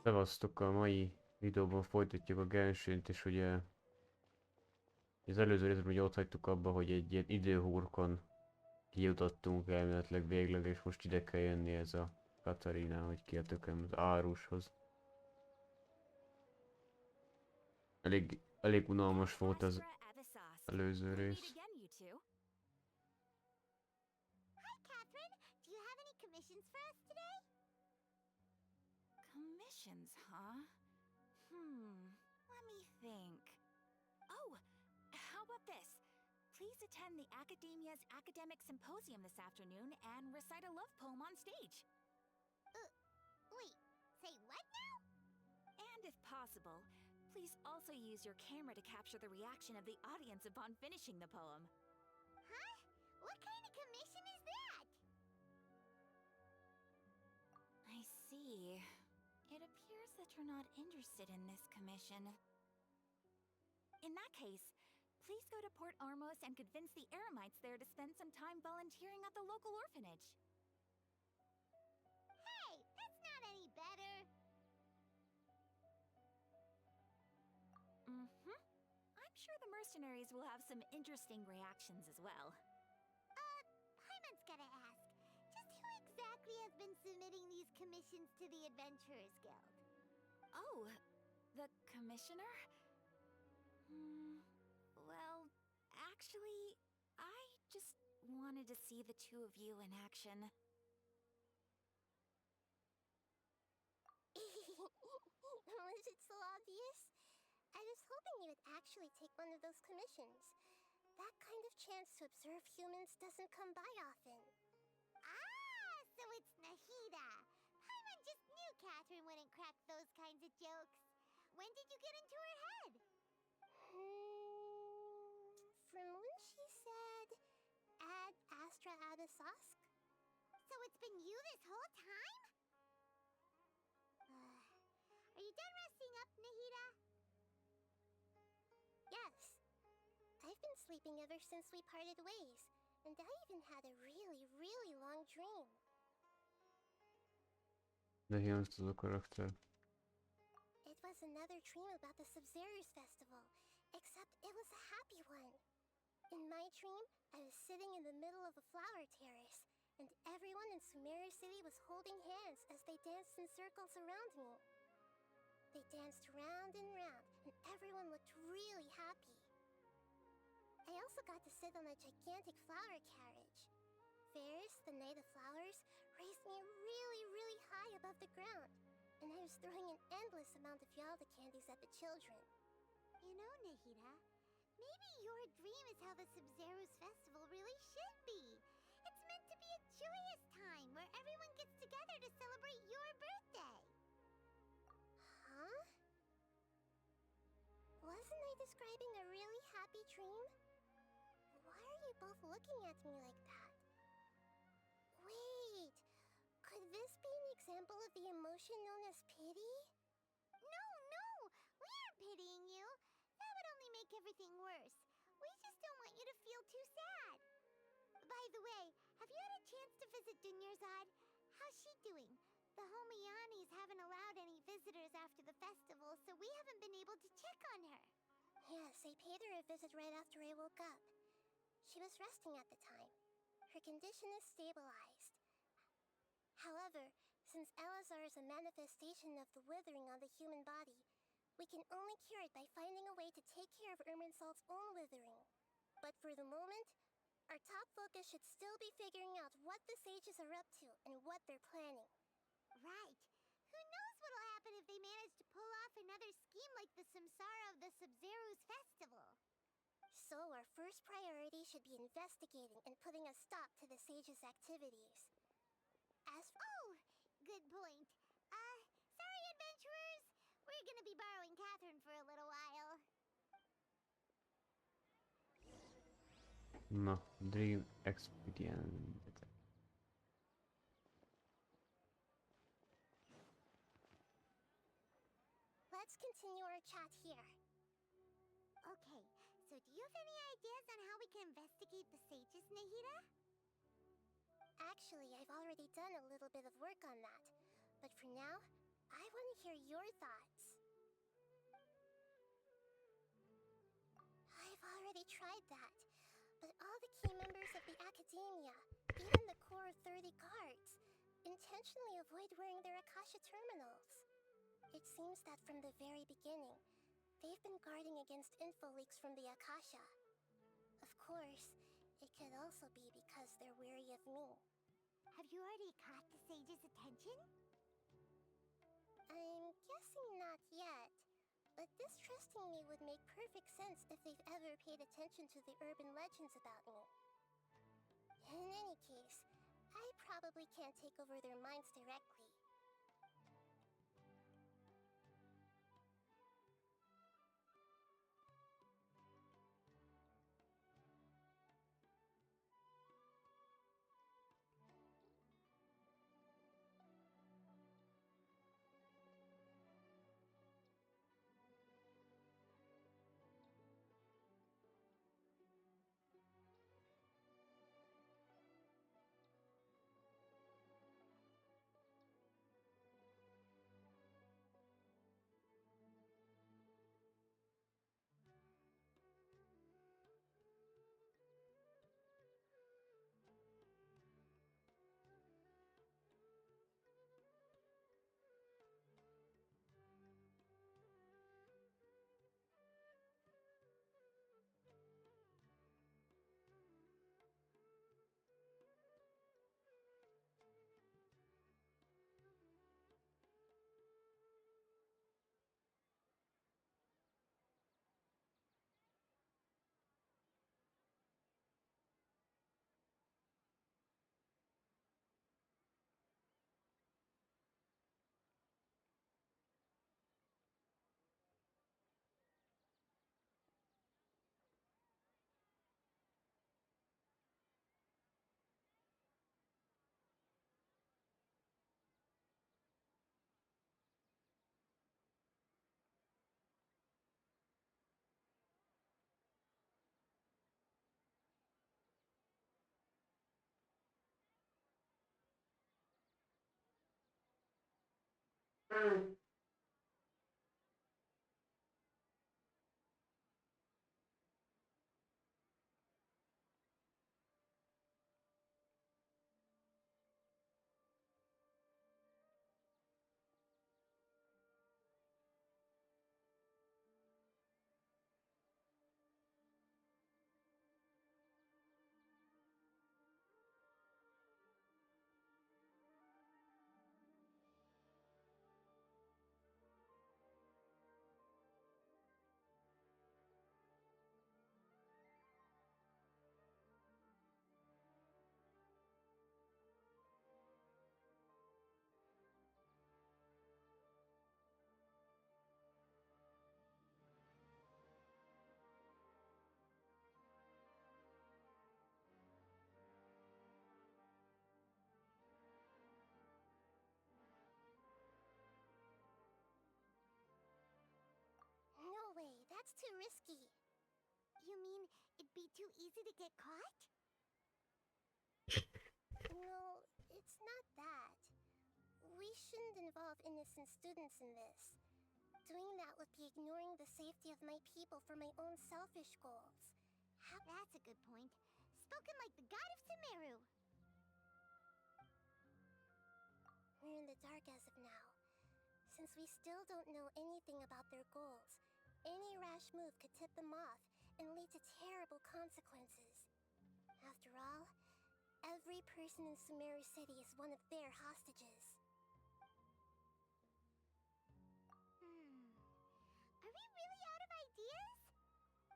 Szevasztok, a mai videóban folytatjuk a Genshint, és ugye az előző részben ugye ott hagytuk abba, hogy egy ilyen időhurkon kijutottunk elméletileg végleg, és most ide kell jönni ez a Katarina, hogy ki a tököm, az árushoz. Elég unalmas volt az előző rész. Hi, Catherine. Do you have any commissions for us today? Commissions, huh? Let me think. Oh, how about this? Please attend the Academia's Academic Symposium this afternoon and recite a love poem on stage. Wait, say what now? And if possible, please also use your camera to capture the reaction of the audience upon finishing the poem. Huh? What kind of commission is that? I see. It appears that you're not interested in this commission. In that case, please go to Port Armos and convince the Eremites there to spend some time volunteering at the local orphanage. Hey, that's not any better. I'm sure the mercenaries will have some interesting reactions as well. Hyman's gotta ask. Just who exactly has been submitting these commissions to the Adventurers Guild? Oh, the commissioner? Well, actually, I just wanted to see the two of you in action. Was it so obvious? I was hoping you would actually take one of those commissions. That kind of chance to observe humans doesn't come by often. Ah, so it's Nahida. Paimon just knew Catherine wouldn't crack those kinds of jokes. When did you get into her head? From when she said, Ad Astra Abyssosque? So it's been you this whole time? Are you done resting up, Nahida? Yes. I've been sleeping ever since we parted ways, and I even had a really long dream. De hiányzott a karakter. It was another dream about the Sub-Zero's festival, except it was a happy one. In my dream, I was sitting in the middle of a flower terrace, and everyone in Sumeru City was holding hands as they danced in circles around me. They danced round and round, and everyone looked really happy. I also got to sit on a gigantic flower carriage. Ferris, the Knight of Flowers, raised me really high above the ground, and I was throwing an endless amount of Yalda candies at the children. You know, Nahida, maybe your dream is how the Sub-Zero's festival really should be. It's meant to be a joyous time where everyone gets together to celebrate your birthday. Huh? Wasn't I describing a really happy dream? Why are you both looking at me like that? Wait, could this be an example of the emotion known as pity? No, we aren't pitying you. That would only make everything worse. We just don't want you to feel too sad. By the way, have you had a chance to visit Dunyarzad? How's she doing? The Homianis haven't allowed any visitors after the festival, so we haven't been able to check on her. Yes, I paid her a visit right after I woke up. She was resting at the time. Her condition is stabilized. However, since Elazar is a manifestation of the withering on the human body, we can only cure it by finding a way to take care of Irminsul's own withering. But for the moment, our top focus should still be figuring out what the sages are up to and what they're planning. Right. Who knows what'll happen if they manage to pull off another scheme like the Samsara of the Sub-Zero's festival. So our first priority should be investigating and putting a stop to the sages' activities. As for— Oh! Good point. Sorry, adventurers! We're gonna be borrowing Catherine for a little while. Na, Dream Expedient. Let's continue our chat here. Okay, so do you have any ideas on how we can investigate the sages, Nahida? Actually, I've already done a little bit of work on that. But for now, I want to hear your thoughts. I've already tried that, but all the key members of the Academia, even the core 30 guards, intentionally avoid wearing their Akasha terminals. It seems that from the very beginning, they've been guarding against info leaks from the Akasha. Of course, it could also be because they're wary of me. Have you already caught the sage's attention? I'm guessing not yet, but distrusting me would make perfect sense if they've ever paid attention to the urban legends about me. In any case, I probably can't take over their minds directly. No way, that's too risky. You mean it'd be too easy to get caught? No, it's not that. We shouldn't involve innocent students in this. Doing that would be ignoring the safety of my people for my own selfish goals. That's a good point. Spoken like the god of Sumeru. We're in the dark as of now. Since we still don't know anything about their goals, any rash move could tip them off and lead to terrible consequences. After all, every person in Sumeru City is one of their hostages. Are we really out of ideas?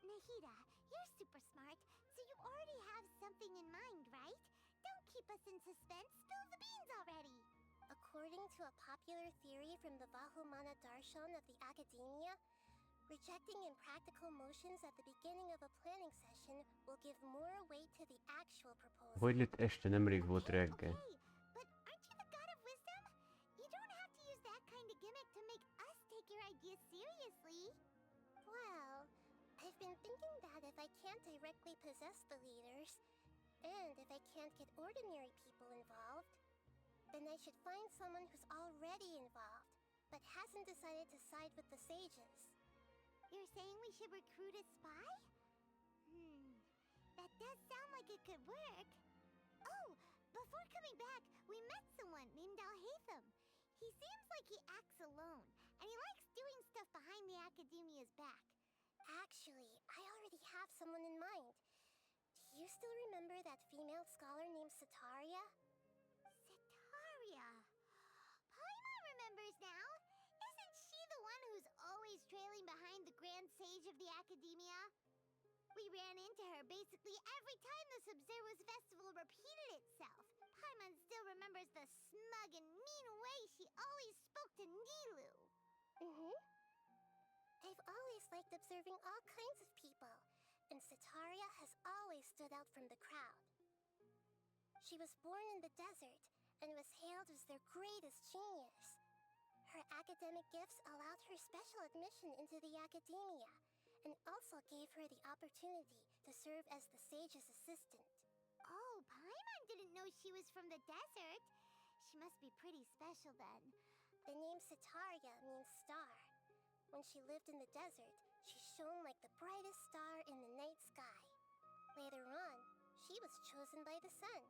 Nahida, you're super smart, so you already have something in mind, right? Don't keep us in suspense. Spill the beans already. According to a popular theory from the Vahumana Darshan of the Academia, rejecting impractical motions at the beginning of a planning session will give more weight to the actual proposal. Hogy lett este? Nemrég volt reggel. Okay, but aren't you the god of wisdom? You don't have to use that kind of gimmick to make us take your ideas seriously. Well, I've been thinking that if I can't directly possess the leaders, and if I can't get ordinary people involved, then I should find someone who's already involved. but hasn't decided to side with the sages. You're saying we should recruit a spy? That does sound like it could work. Oh, before coming back, we met someone named Alhaitham. He seems like he acts alone, and he likes doing stuff behind the Academia's back. Actually, I already have someone in mind. Do you still remember that female scholar named Sataria? Sataria. Paimon remembers now. Isn't she the one who's always trailing behind the Grand Sage of the Academia? We ran into her basically every time the Sub-Zero's festival repeated itself. Paimon still remembers the smug and mean way she always spoke to Nilu. I've always liked observing all kinds of people, and Sataria has always stood out from the crowd. She was born in the desert and was hailed as their greatest genius. Her academic gifts allowed her special admission into the Academia, and also gave her the opportunity to serve as the sage's assistant. Oh, Paimon didn't know she was from the desert. She must be pretty special then. The name Sataria means star. When she lived in the desert, she shone like the brightest star in the night sky. Later on, she was chosen by the sun.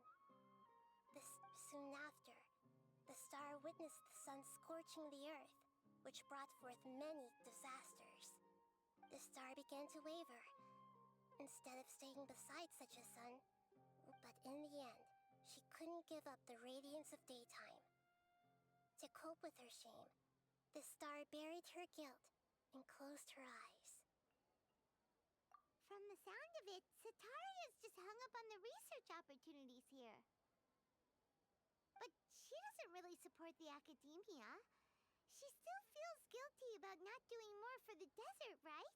Soon after, the star witnessed the sun scorching the earth, which brought forth many disasters. The star began to waver, instead of staying beside such a sun. But in the end, she couldn't give up the radiance of daytime. To cope with her shame, the star buried her guilt and closed her eyes. From the sound of it, Sataria's just hung up on the research opportunities here. But she doesn't really support the Academia. She still feels guilty about not doing more for the desert, right?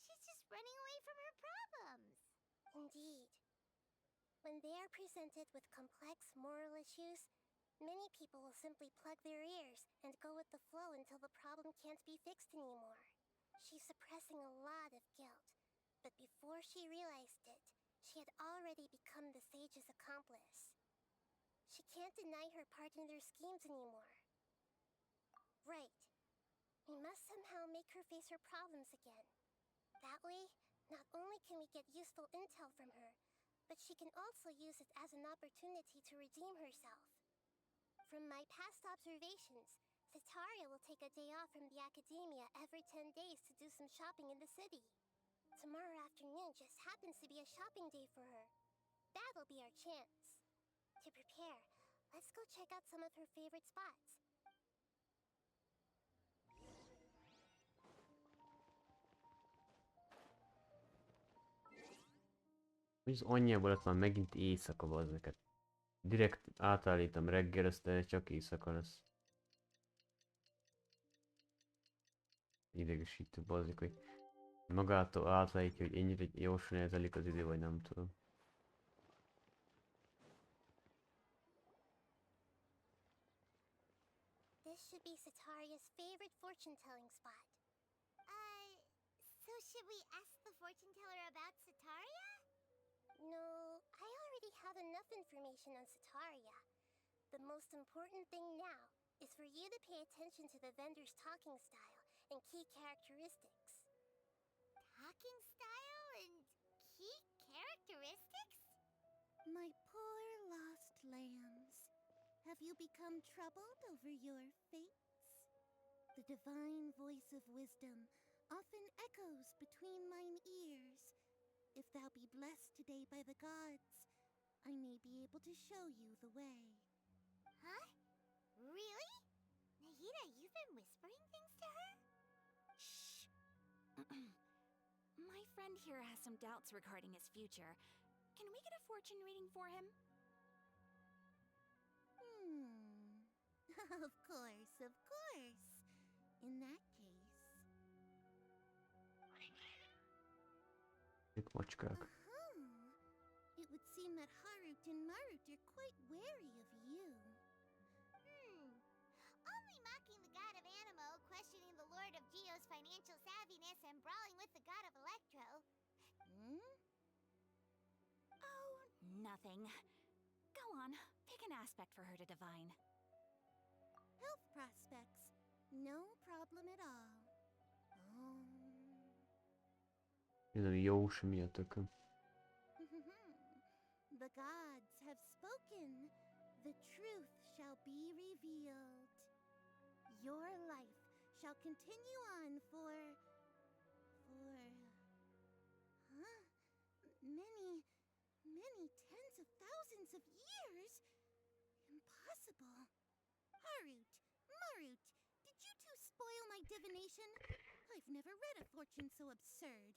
She's just running away from her problems. Indeed. When they are presented with complex moral issues, many people will simply plug their ears and go with the flow until the problem can't be fixed anymore. She's suppressing a lot of guilt, but before she realized it, she had already become the sage's accomplice. She can't deny her part in their schemes anymore. Right. We must somehow make her face her problems again. That way, not only can we get useful intel from her, but she can also use it as an opportunity to redeem herself. From my past observations, Sataria will take a day off from the Academia every 10 days to do some shopping in the city. Tomorrow afternoon just happens to be a shopping day for her. That'll be our chance. To prepare, let's go check out some of her favorite spots. És anyjából lett már megint éjszaka, bazzeket. Direkt átállítom reggel, aztán csak éjszaka lesz. Idegesítő, bazzik, hogy magától átállítja, hogy ennyire gyorsan eltelik az idő, vagy nem tudom. This should be Sataria's favorite fortune-telling spot. So should we ask the fortune teller about Sataria? No, I already have enough information on Sataria. The most important thing now is for you to pay attention to the vendor's talking style and key characteristics. Talking style and key characteristics? My poor lost lambs, have you become troubled over your fates? The divine voice of wisdom often echoes between mine ears. If thou be blessed today by the gods, I may be able to show you the way. Huh? Really? Nahida, you've been whispering things to her? Shh. My friend here has some doubts regarding his future. Can we get a fortune reading for him? Of course, of course. In that case... Itt macskák. It would seem that Harut and Marut are quite wary of you. Only mocking the god of Animo, questioning the lord of Geo's financial savviness, and brawling with the god of Electro. Oh, nothing. Go on, pick an aspect for her to divine. Health prospects. No problem at all. Ez a Jós mi a tököm? The gods have spoken. The truth shall be revealed. Your life shall continue on for... many tens of thousands of years? Impossible. Harut, Marut, did you two spoil my divination? I've never read a fortune so absurd.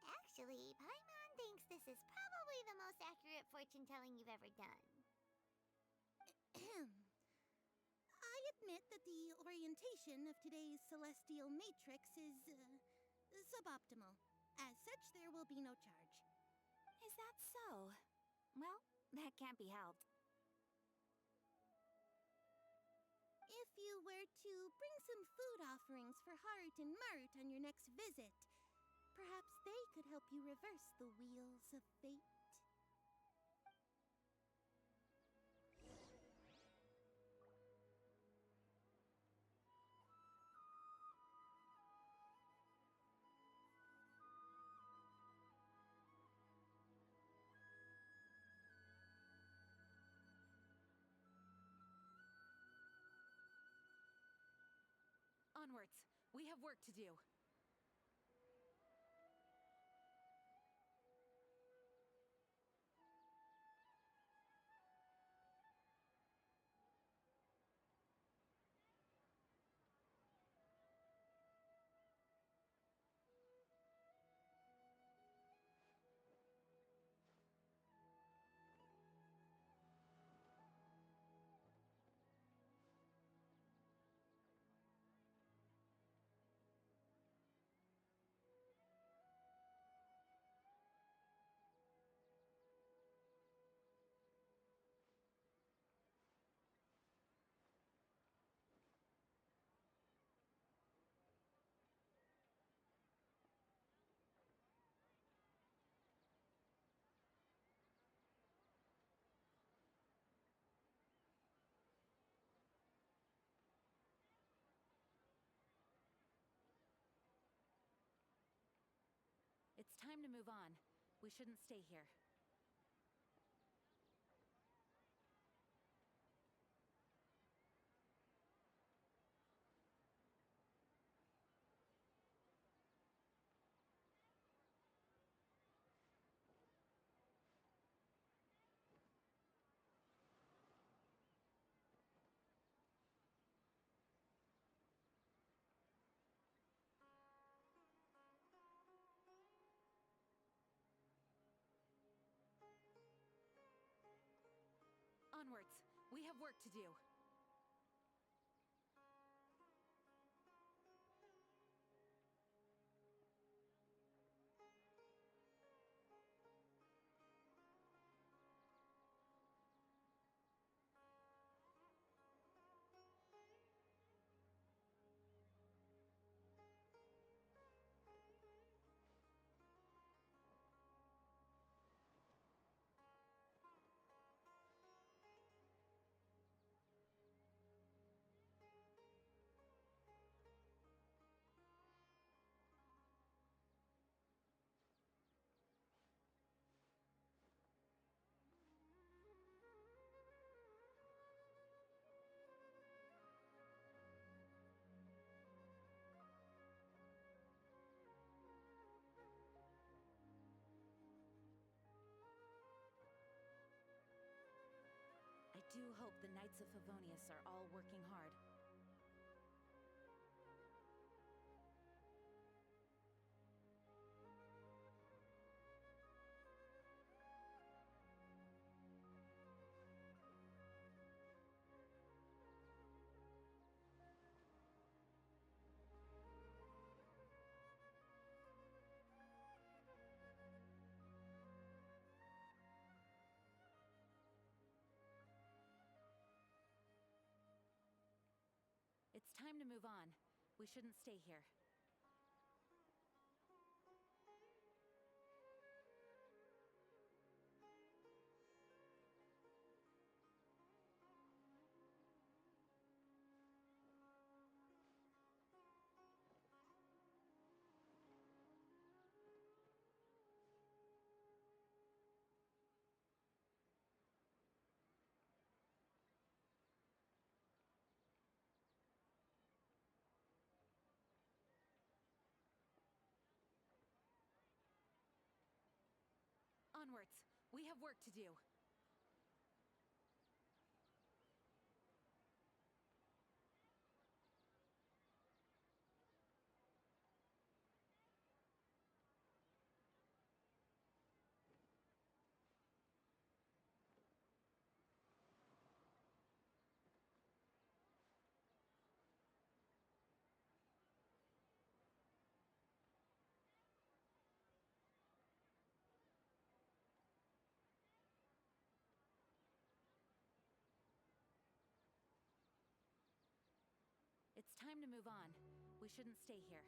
Actually, Paimon thinks this is probably the most accurate fortune telling you've ever done. I admit that the orientation of today's celestial matrix is suboptimal. As such, there will be no charge. Is that so? Well, that can't be helped. If you were to bring some food offerings for Harut and Marut on your next visit, perhaps they could help you reverse the wheels of fate. Onwards. We have work to do. It's time to move on. We shouldn't stay here. Onwards. We have work to do. I do hope the Knights of Favonius are all working hard. It's time to move on. We shouldn't stay here. Onwards. We have work to do. It's time to move on. We shouldn't stay here.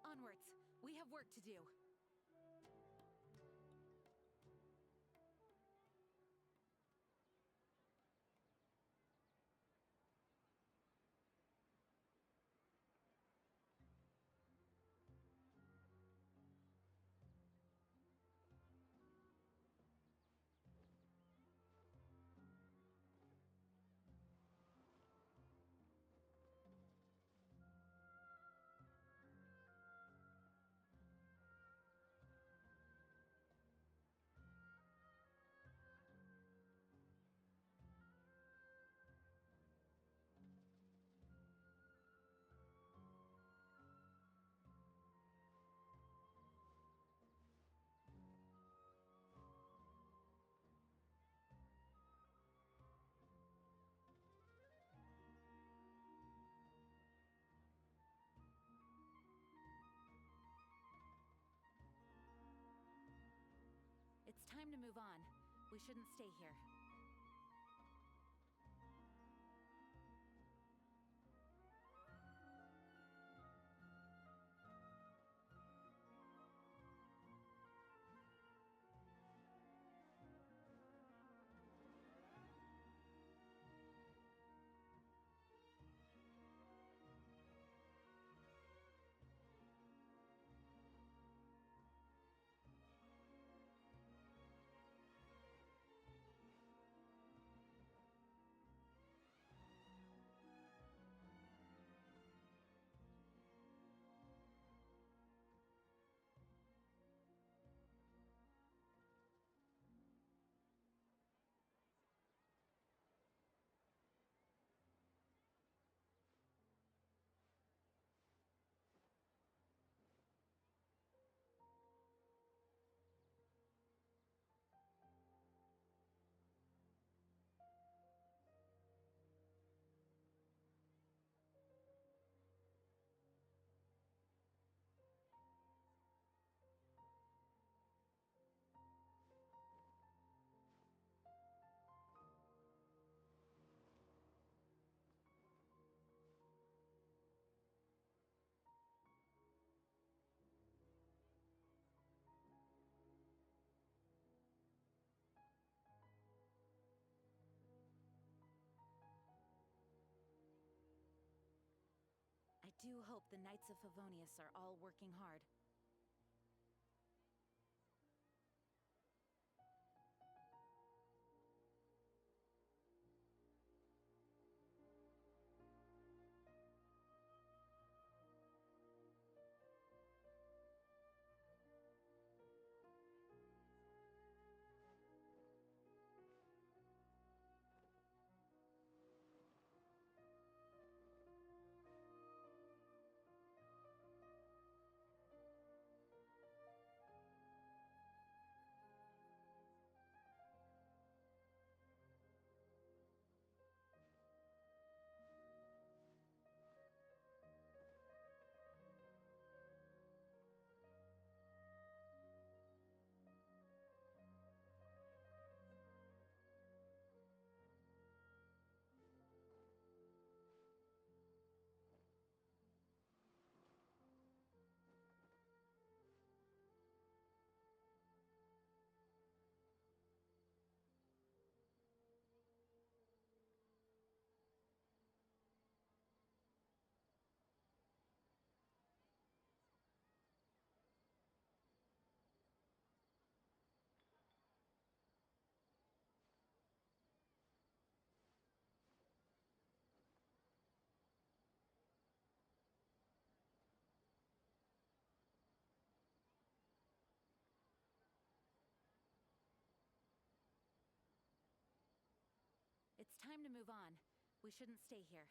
Onwards. We have work to do. It's time to move on. We shouldn't stay here. I do hope the Knights of Favonius are all working hard. time to move on. We shouldn't stay here.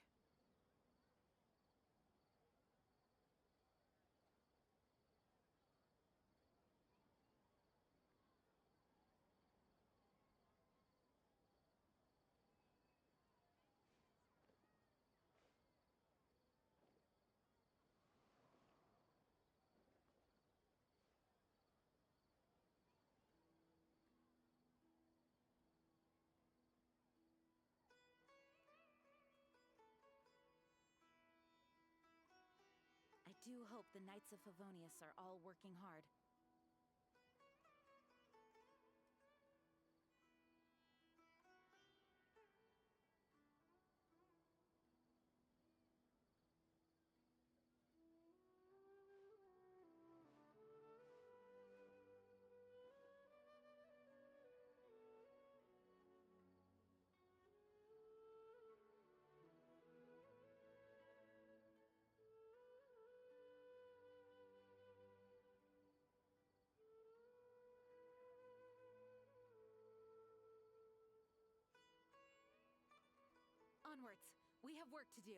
I do hope the Knights of Favonius are all working hard. Onwards! We have work to do.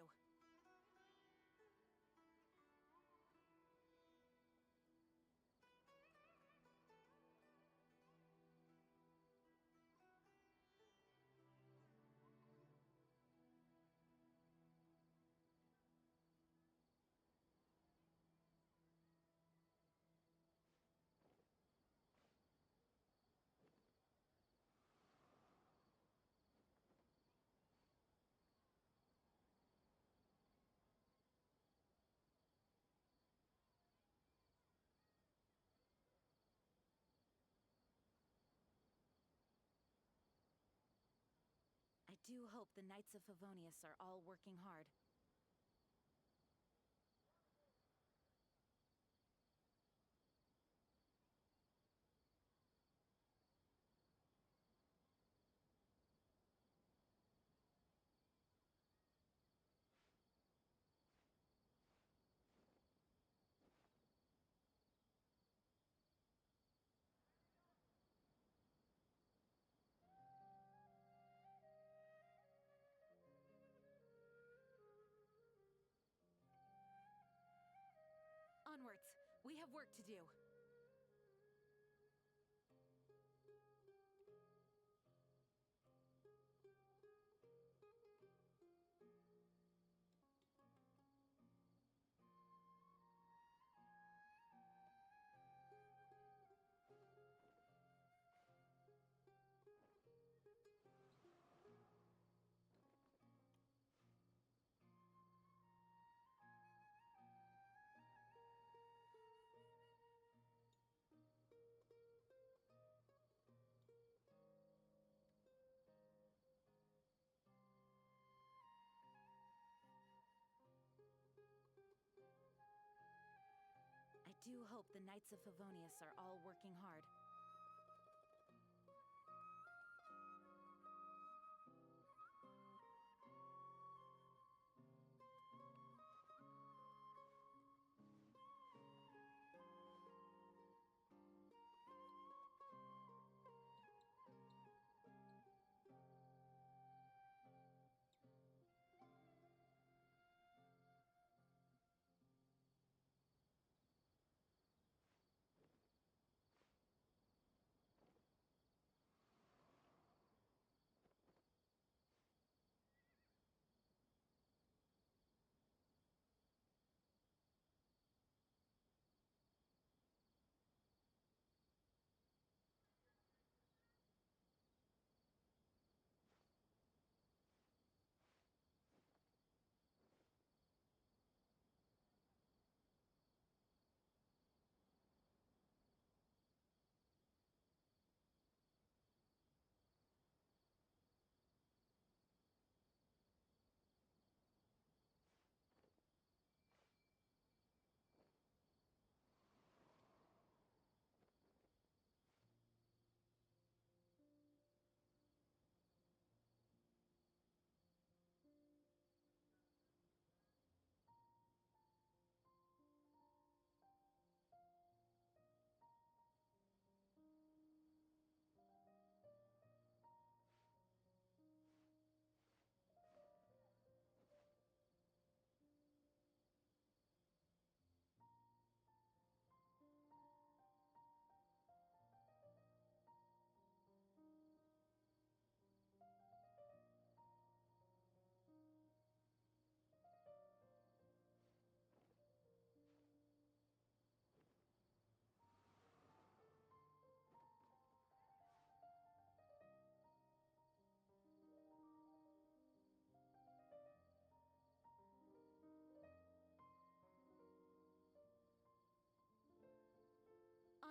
I do hope the Knights of Favonius are all working hard. Onwards! We have work to do. I do hope the Knights of Favonius are all working hard.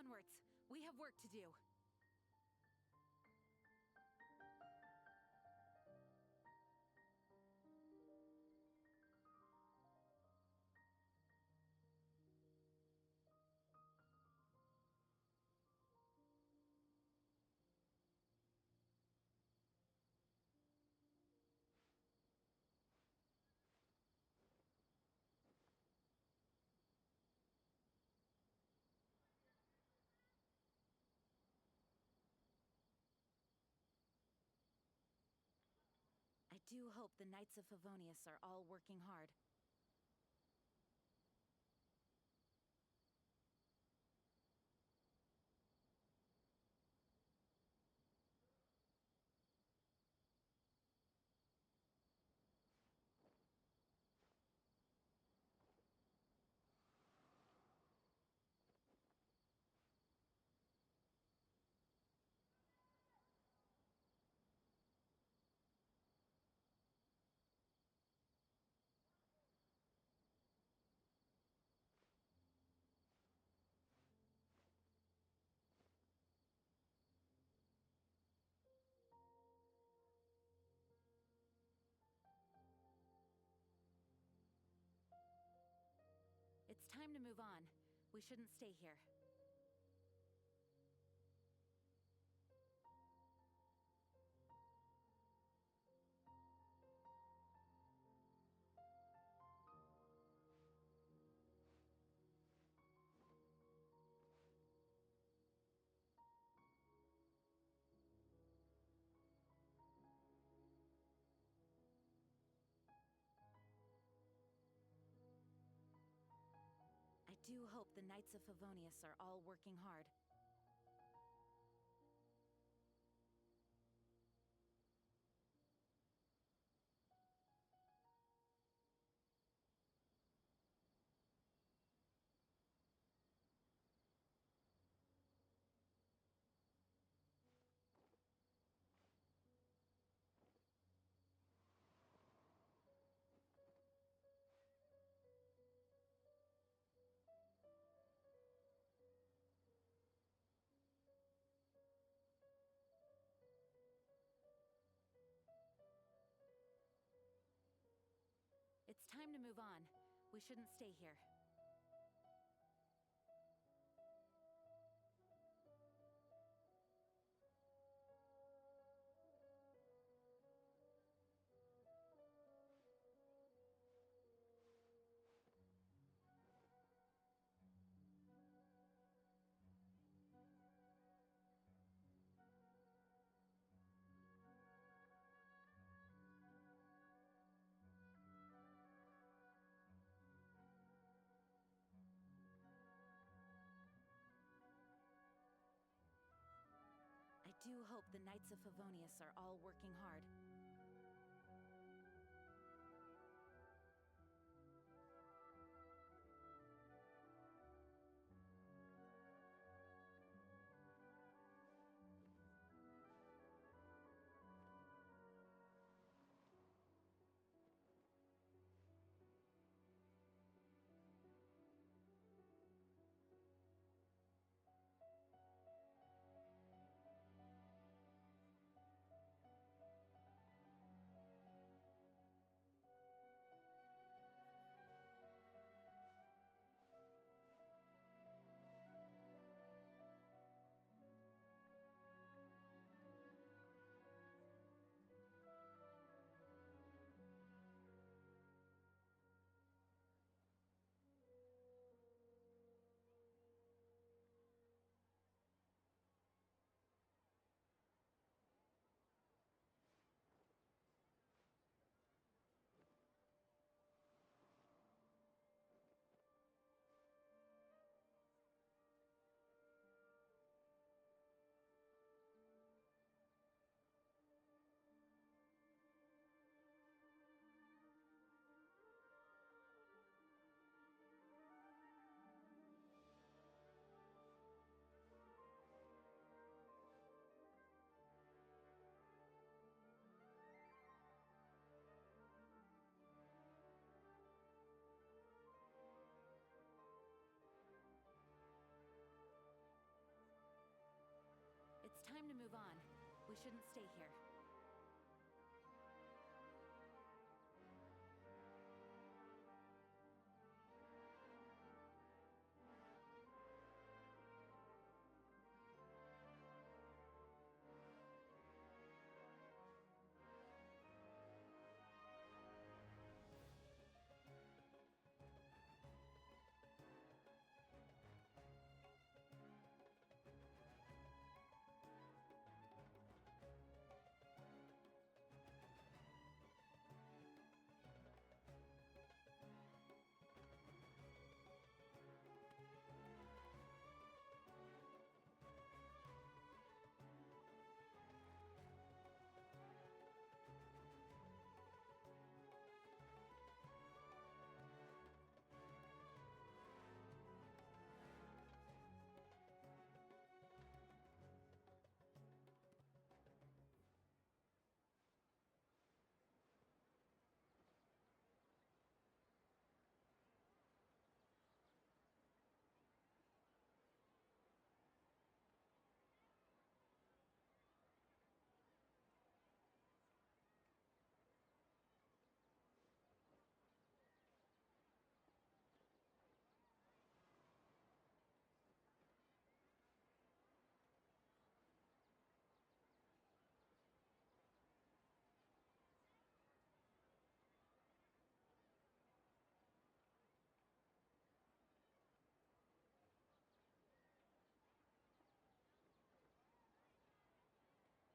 Onwards. We have work to do. I do hope the Knights of Favonius are all working hard. It's time to move on. We shouldn't stay here. I do hope the Knights of Favonius are all working hard. It's time to move on. We shouldn't stay here. I do hope the Knights of Favonius are all working hard. We shouldn't stay here.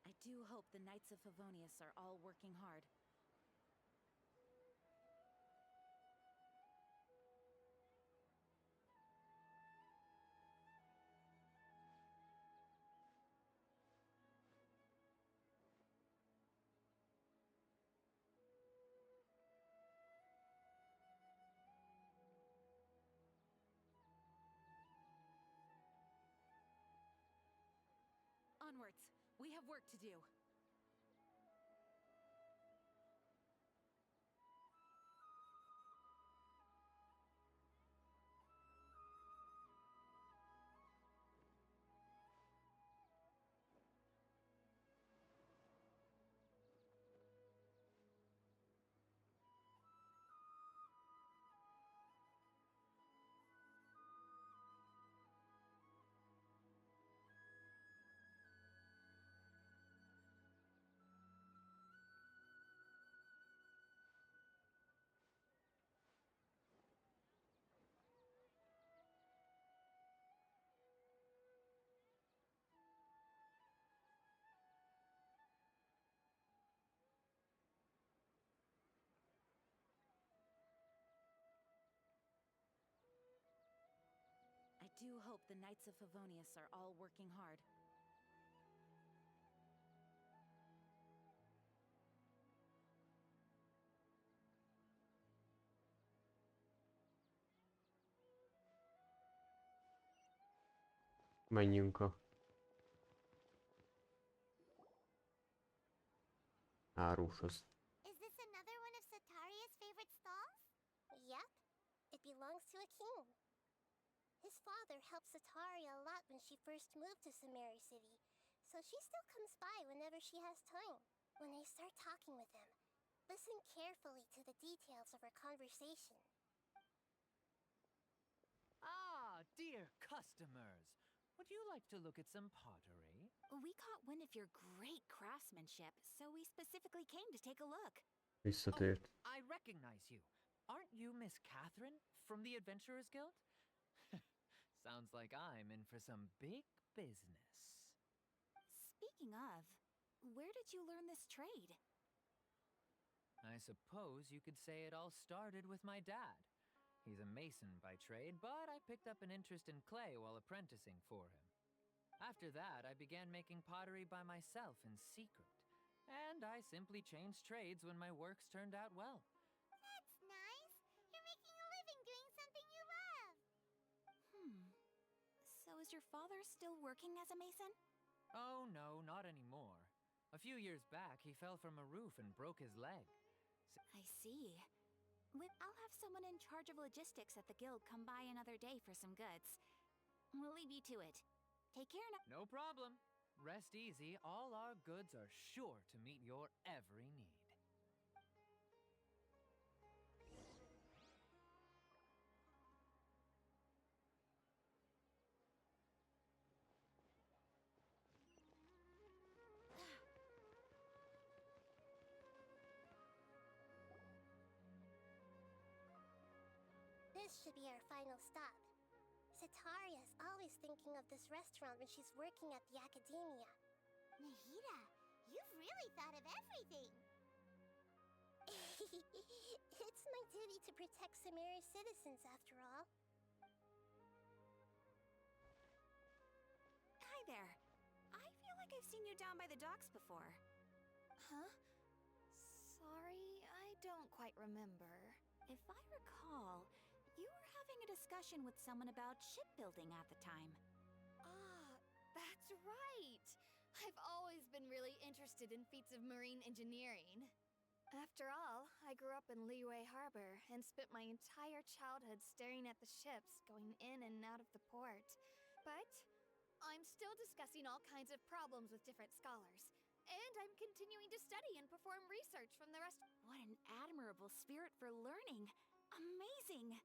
I do hope the Knights of Favonius are all working hard. Onwards! We have work to do. I do hope the Knights of Favonius are all working hard. Menjünk a árushoz. Is this another one of Sataria's favorite stalls? Yep. It belongs to a king. His father helped Sataria a lot when she first moved to Samari City, so she still comes by whenever she has time. When they start talking with him, listen carefully to the details of her conversation. Ah, dear customers. Would you like to look at some pottery? We caught wind of your great craftsmanship, so we specifically came to take a look. Visszatért. I recognize you. Aren't you Miss Catherine from the Adventurers Guild? Sounds like I'm in for some big business. Speaking of, where did you learn this trade? I suppose you could say it all started with my dad. He's a mason by trade, but I picked up an interest in clay while apprenticing for him. After that, I began making pottery by myself in secret. And I simply changed trades when my works turned out well. That's nice. You're making a living doing something you love. So is your father still working as a mason? Oh no, not anymore. A few years back, he fell from a roof and broke his leg. I see. I'll have someone in charge of logistics at the guild come by another day for some goods. We'll leave you to it. Take care now. No problem. Rest easy, all our goods are sure to meet your every need. This should be our final stop. Sitaria's always thinking of this restaurant when she's working at the academia. Nahida, you've really thought of everything. It's my duty to protect Samira's citizens, after all. Hi there. I feel like I've seen you down by the docks before. Huh? Sorry, I don't quite remember. If I recall, you were having a discussion with someone about shipbuilding at the time. Ah, that's right! I've always been really interested in feats of marine engineering. After all, I grew up in Liyue Harbor and spent my entire childhood staring at the ships going in and out of the port. But I'm still discussing all kinds of problems with different scholars. And I'm continuing to study and perform research from the rest. What an admirable spirit for learning. Amazing!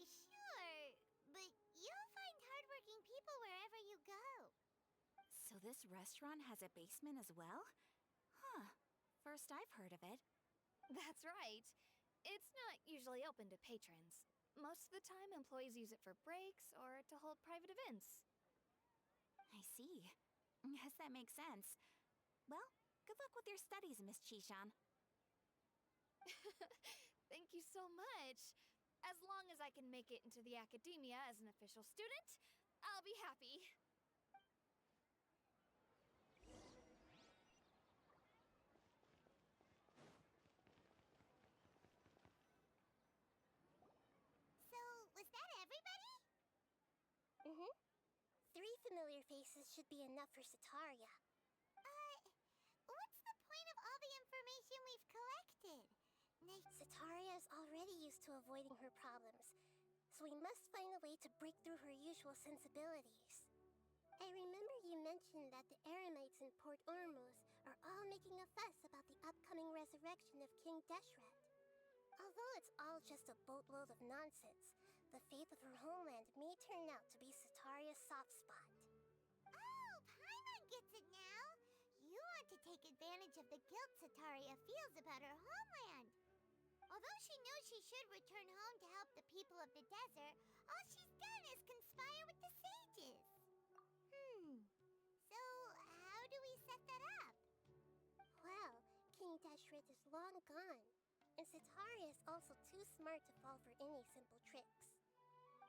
Sure, but you'll find hardworking people wherever you go. So this restaurant has a basement as well? Huh. First I've heard of it. That's right. It's not usually open to patrons. Most of the time, employees use it for breaks or to hold private events. I see. Yes, that makes sense. Well, good luck with your studies, Miss Chishan. Thank you so much. As long as I can make it into the academia as an official student, I'll be happy. So, was that everybody? Mm-hmm. 3 familiar faces should be enough for Sitaria. What's the point of all the information we've collected? Sitaria is already used to avoiding her problems, so we must find a way to break through her usual sensibilities. I remember you mentioned that the Eremites in Port Ormuz are all making a fuss about the upcoming resurrection of King Deshret. Although it's all just a boatload of nonsense, the fate of her homeland may turn out to be Sitaria's soft spot. Oh, Paimon gets it now! You want to take advantage of the guilt Sitaria feels about her homeland. Although she knows she should return home to help the people of the desert, all she's done is conspire with the sages. So how do we set that up? Well, King Deshret is long gone, and Sitaria is also too smart to fall for any simple tricks.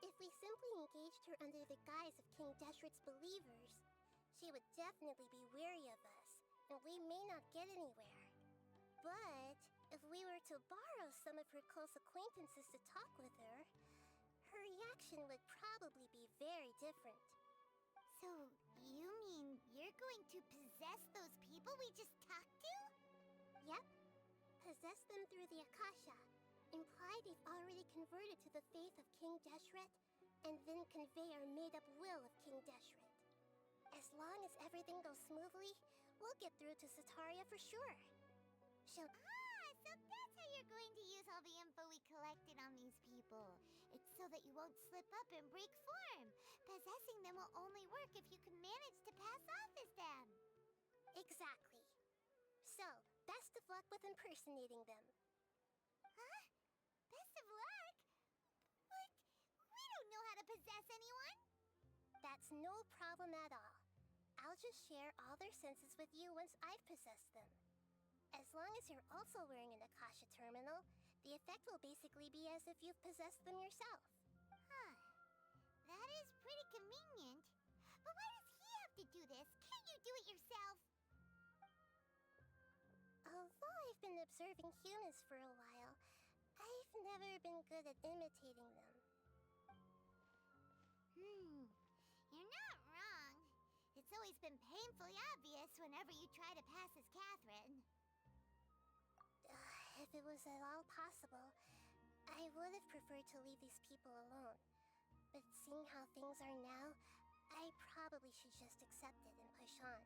If we simply engaged her under the guise of King Deshret's believers, she would definitely be weary of us, and we may not get anywhere. But if we were to borrow some of her close acquaintances to talk with her, her reaction would probably be very different. So, you mean you're going to possess those people we just talked to? Yep. Possess them through the Akasha. Imply they've already converted to the faith of King Deshret, and then convey our made-up will of King Deshret. As long as everything goes smoothly, we'll get through to Sitaria for sure. She'll... So that's how you're going to use all the info we collected on these people. It's so that you won't slip up and break form. Possessing them will only work if you can manage to pass off as them. Exactly. So, best of luck with impersonating them. Huh? Best of luck? But we don't know how to possess anyone. That's no problem at all. I'll just share all their senses with you once I've possessed them. As long as you're also wearing an Akasha terminal, the effect will basically be as if you've possessed them yourself. Huh. That is pretty convenient. But why does he have to do this? Can't you do it yourself? Although I've been observing humans for a while, I've never been good at imitating them. You're not wrong. It's always been painfully obvious whenever you try to pass as Catherine. If it was at all possible, I would have preferred to leave these people alone. But seeing how things are now, I probably should just accept it and push on.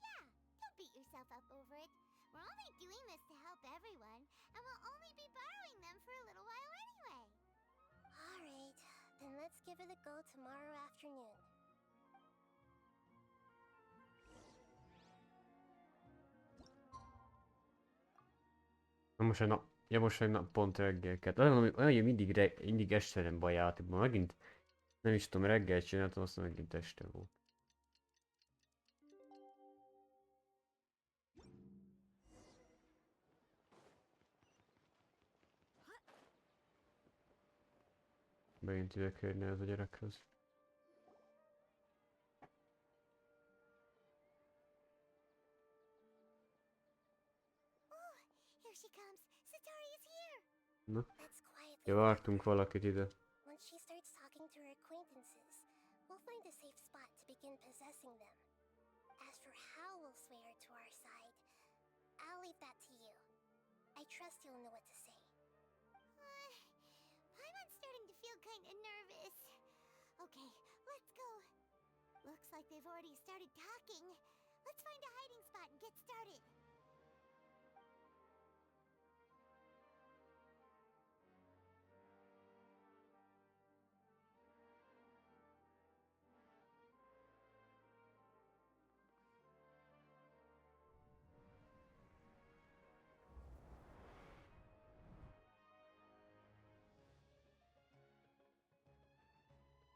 Yeah, don't beat yourself up over it. We're only doing this to help everyone, and we'll only be borrowing them for a little while anyway. Alright, then let's give it a go tomorrow afternoon. Na most egy nap, ja most egy nap pont reggel kell. Olyan, hogy mindig este nem baj játékban. Megint nem is tudom, reggel csináltam, aztán megint este volt. Megint ide kell jönni ez a gyerekhez. Oh, here she comes. Satori is here. Na, Let's quietly ja vártunk valakit ide. Once she starts talking to her acquaintances, we'll find a safe spot to begin possessing them. As for how we'll sway her to our side, I'll leave that to you. I trust you'll know what to say. Paimon's starting to feel kind of nervous. Okay, let's go. Looks like they've already started talking. Let's find a hiding spot and get started.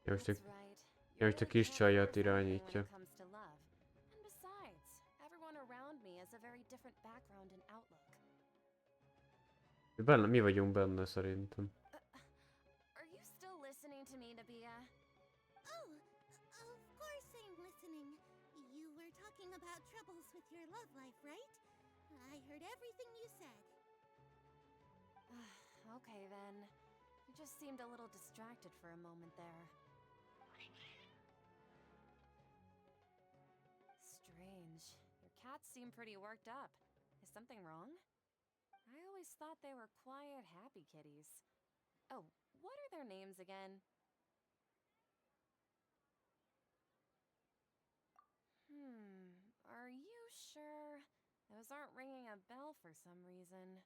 Ja most, That's right. ja most a kis csajat irányítja. And besides, everyone around me has a very different background and outlook. Mi vagyunk benne szerintem. Are you still listening to me, Nabia? Oh, of course I'm listening. You were talking about troubles with your love life, right? I heard everything you said. Okay then. You just seemed a little distracted for a moment there. Strange. Your cats seem pretty worked up. Is something wrong? I always thought they were quiet, happy kitties. Oh, what are their names again? Are you sure? Those aren't ringing a bell for some reason.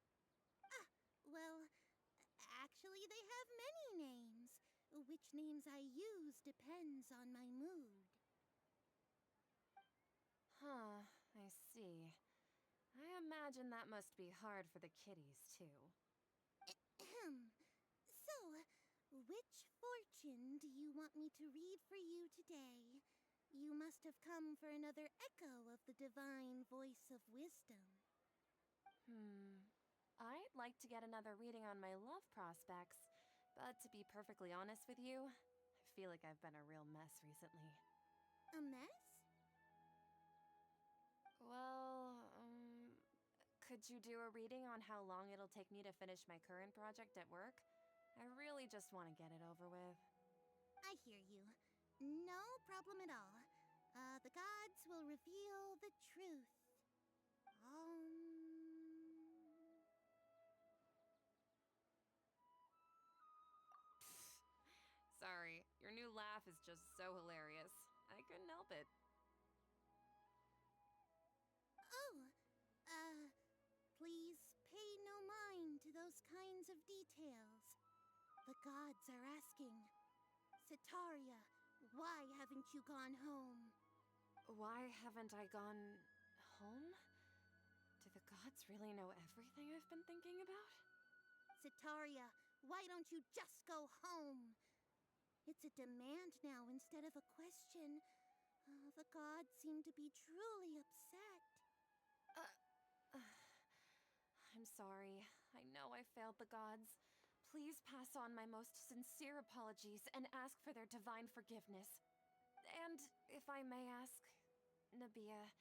Well, actually, they have many names. Which names I use depends on my mood. Huh, I see. I imagine that must be hard for the kitties, too. Ahem. So, which fortune do you want me to read for you today? You must have come for another echo of the divine voice of wisdom. I'd like to get another reading on my love prospects, but to be perfectly honest with you, I feel like I've been a real mess recently. A mess? Well, could you do a reading on how long it'll take me to finish my current project at work? I really just want to get it over with. I hear you. No problem at all. The gods will reveal the truth. Sorry, your new laugh is just so hilarious. I couldn't help it. Please pay no mind to those kinds of details. The gods are asking, Sitaria, why haven't you gone home? Why haven't I gone home? Do the gods really know everything I've been thinking about? Sitaria, why don't you just go home? It's a demand now instead of a question. The gods seem to be truly upset. I'm sorry. I know I failed the gods. Please pass on my most sincere apologies and ask for their divine forgiveness. And if I may ask, Nabia,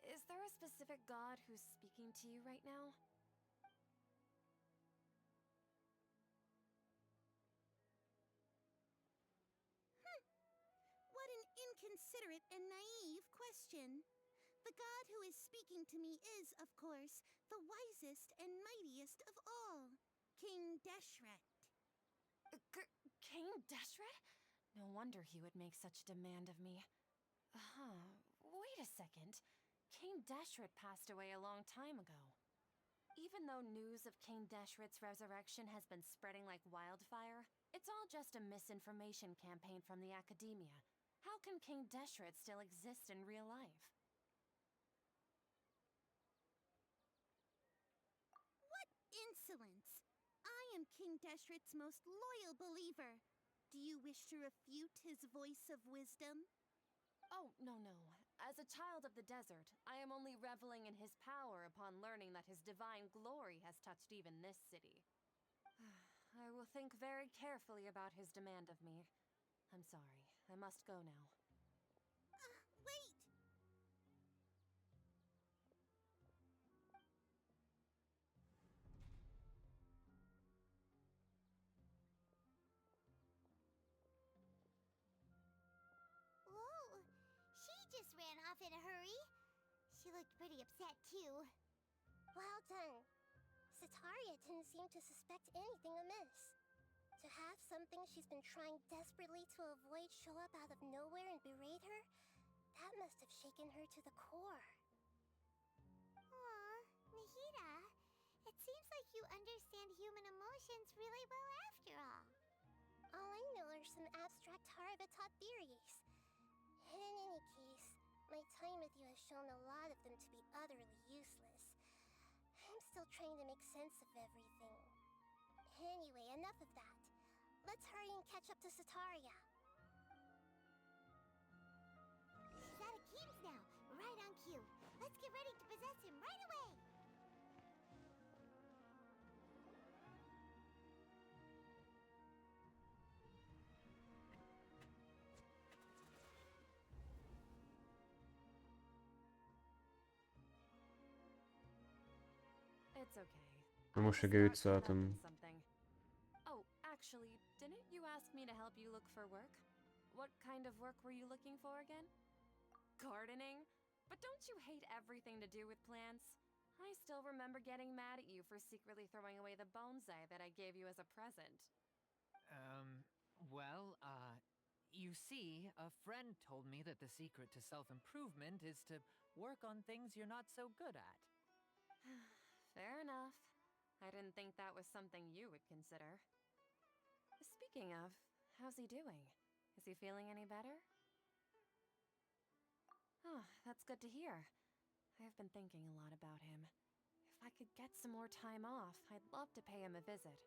is there a specific god who's speaking to you right now? What an inconsiderate and naive question. The god who is speaking to me is, of course, the wisest and mightiest of all, King Deshret. King Deshret? No wonder he would make such a demand of me. Wait a second. King Deshret passed away a long time ago. Even though news of King Deshret's resurrection has been spreading like wildfire, it's all just a misinformation campaign from the Academia. How can King Deshret still exist in real life? What insolence! I am King Deshret's most loyal believer. Do you wish to refute his voice of wisdom? Oh, no. As a child of the desert, I am only reveling in his power upon learning that his divine glory has touched even this city. I will think very carefully about his demand of me. I'm sorry. I must go now. Wait! Whoa, she just ran off in a hurry. She looked pretty upset, too. Well done. Sataria didn't seem to suspect anything amiss. To have something she's been trying desperately to avoid show up out of nowhere and berate her, that must have shaken her to the core. Aw, Nahida, it seems like you understand human emotions really well after all. All I know are some abstract Harabata theories. And in any case, my time with you has shown a lot of them to be utterly useless. I'm still trying to make sense of everything. Anyway, enough of that. Let's hurry and catch up to Sataria. He's at Akeem's now, right on cue. Let's get ready to possess him right away. It's okay. Na most I reggel just got caught up 500-am. in something. Oh, actually, didn't you ask me to help you look for work? What kind of work were you looking for again? Gardening? But don't you hate everything to do with plants? I still remember getting mad at you for secretly throwing away the bonsai that I gave you as a present. You see, a friend told me that the secret to self-improvement is to work on things you're not so good at. Fair enough. I didn't think that was something you would consider. Speaking of, how's he doing? Is he feeling any better? Oh, that's good to hear. I've been thinking a lot about him. If I could get some more time off, I'd love to pay him a visit.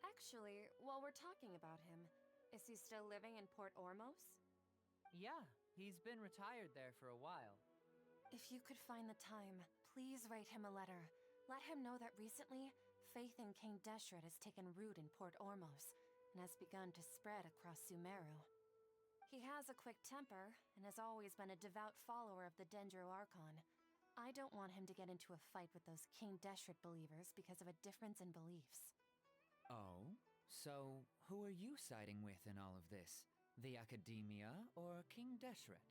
Actually, while we're talking about him, is he still living in Port Ormos? Yeah, he's been retired there for a while. If you could find the time, please write him a letter. Let him know that recently, faith in King Deshret has taken root in Port Ormos and has begun to spread across Sumeru. He has a quick temper and has always been a devout follower of the Dendro Archon. I don't want him to get into a fight with those King Deshret believers because of a difference in beliefs. Oh? So, who are you siding with in all of this? The Academia or King Deshret?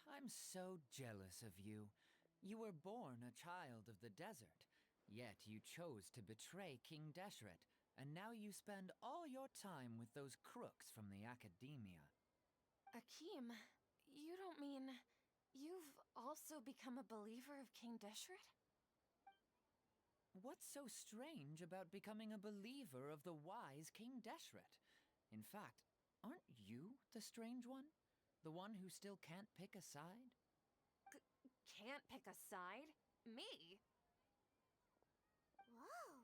I'm so jealous of you. You were born a child of the desert, yet you chose to betray King Deshret, and now you spend all your time with those crooks from the Academia. Akeem, you don't mean you've also become a believer of King Deshret? What's so strange about becoming a believer of the wise King Deshret? In fact, aren't you the strange one? The one who still can't pick a side? Can't pick a side? Me? Whoa,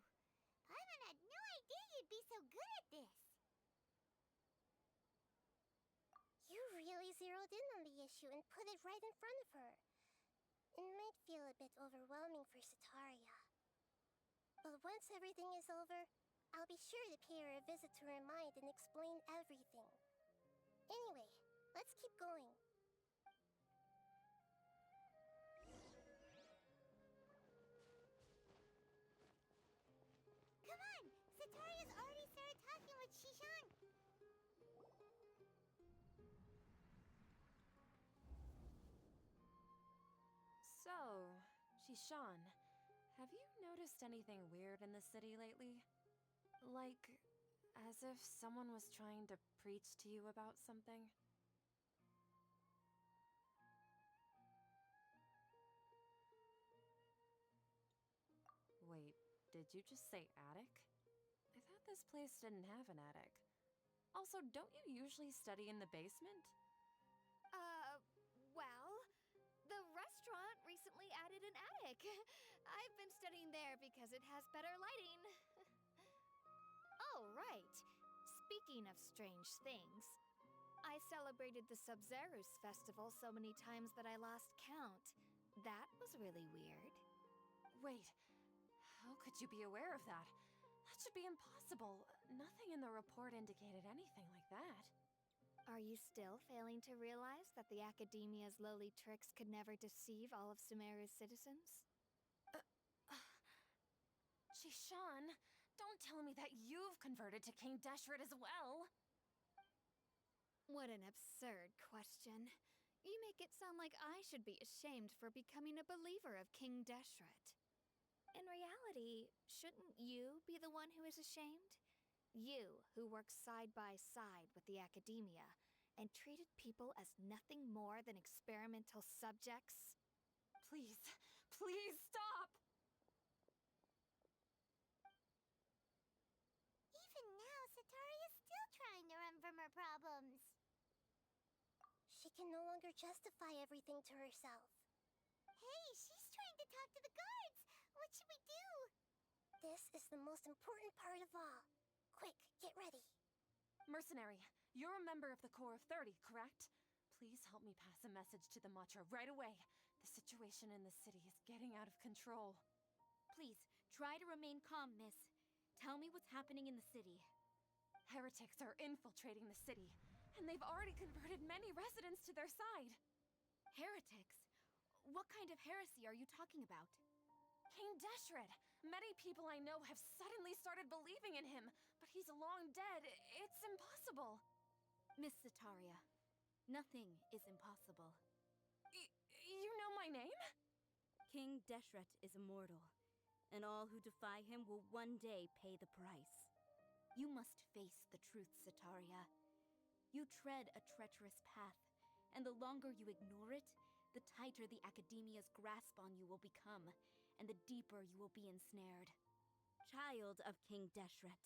Paimon had no idea you'd be so good at this. You really zeroed in on the issue and put it right in front of her. It might feel a bit overwhelming for Sataria. But once everything is over, I'll be sure to pay her a visit to her mind and explain everything. Anyway, let's keep going. Come on, Sataria's already started talking with Shishan. So, Shishan, have you noticed anything weird in the city lately? Like, as if someone was trying to preach to you about something? Wait, did you just say attic? I thought this place didn't have an attic. Also, don't you usually study in the basement? Well, the restaurant recently added an attic. I've been studying there because it has better lighting. Oh, right. Speaking of strange things, I celebrated the Sub-Zerus festival so many times that I lost count. That was really weird. Wait, how could you be aware of that? That should be impossible. Nothing in the report indicated anything like that. Are you still failing to realize that the Academia's lowly tricks could never deceive all of Sumeru's citizens? Jishan, don't tell me that you've converted to King Deshret as well! What an absurd question. You make it sound like I should be ashamed for becoming a believer of King Deshret. In reality, shouldn't you be the one who is ashamed? You, who works side by side with the Academia, and treated people as nothing more than experimental subjects? Please, please stop! Even now, Sataria's still trying to run from her problems. She can no longer justify everything to herself. Hey, she's trying to talk to the guards! What should we do? This is the most important part of all. Quick, get ready. Mercenary, you're a member of the Corps of 30, correct? Please help me pass a message to the Matra right away. The situation in the city is getting out of control. Please, try to remain calm, miss. Tell me what's happening in the city. Heretics are infiltrating the city, and they've already converted many residents to their side. Heretics? What kind of heresy are you talking about? King Deshret! Many people I know have suddenly started believing in him, but he's long dead. It's impossible. Miss Sataria, nothing is impossible. You know my name? King Deshret is immortal, and all who defy him will one day pay the price. You must face the truth, Sataria. You tread a treacherous path, and the longer you ignore it, the tighter the Academia's grasp on you will become, and the deeper you will be ensnared. Child of King Deshret,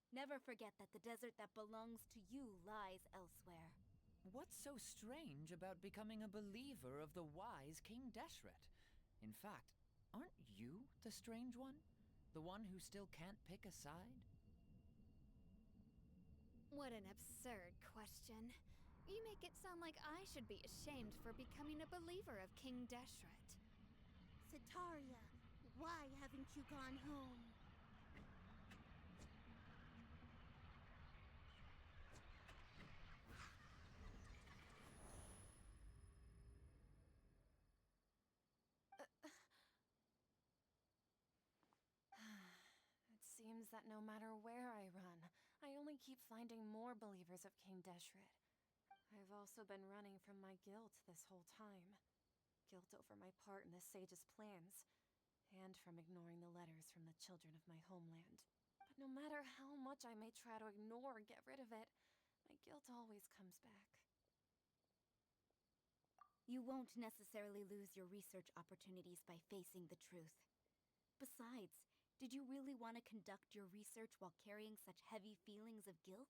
never forget that the desert that belongs to you lies elsewhere. What's so strange about becoming a believer of the wise King Deshret? In fact, aren't you the strange one? The one who still can't pick a side? What an absurd question. You make it sound like I should be ashamed for becoming a believer of King Deshret. Sataria, why haven't you gone home? It seems that no matter where I run, I only keep finding more believers of King Deshret. I've also been running from my guilt this whole time. Guilt over my part in the sage's plans, and from ignoring the letters from the children of my homeland. But no matter how much I may try to ignore or get rid of it, my guilt always comes back. You won't necessarily lose your research opportunities by facing the truth. Besides, did you really want to conduct your research while carrying such heavy feelings of guilt?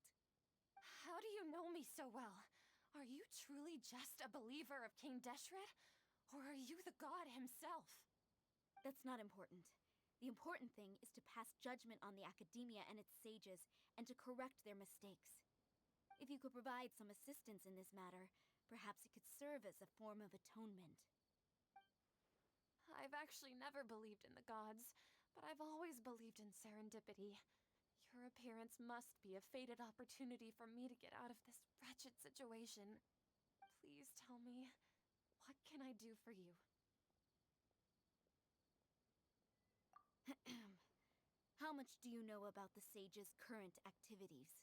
How do you know me so well? Are you truly just a believer of King Deshret? Or are you the god himself? That's not important. The important thing is to pass judgment on the Academia and its sages, and to correct their mistakes. If you could provide some assistance in this matter, perhaps it could serve as a form of atonement. I've actually never believed in the gods, but I've always believed in serendipity. Your appearance must be a fated opportunity for me to get out of this wretched situation. Please tell me, what can I do for you? How much do you know about the sage's current activities?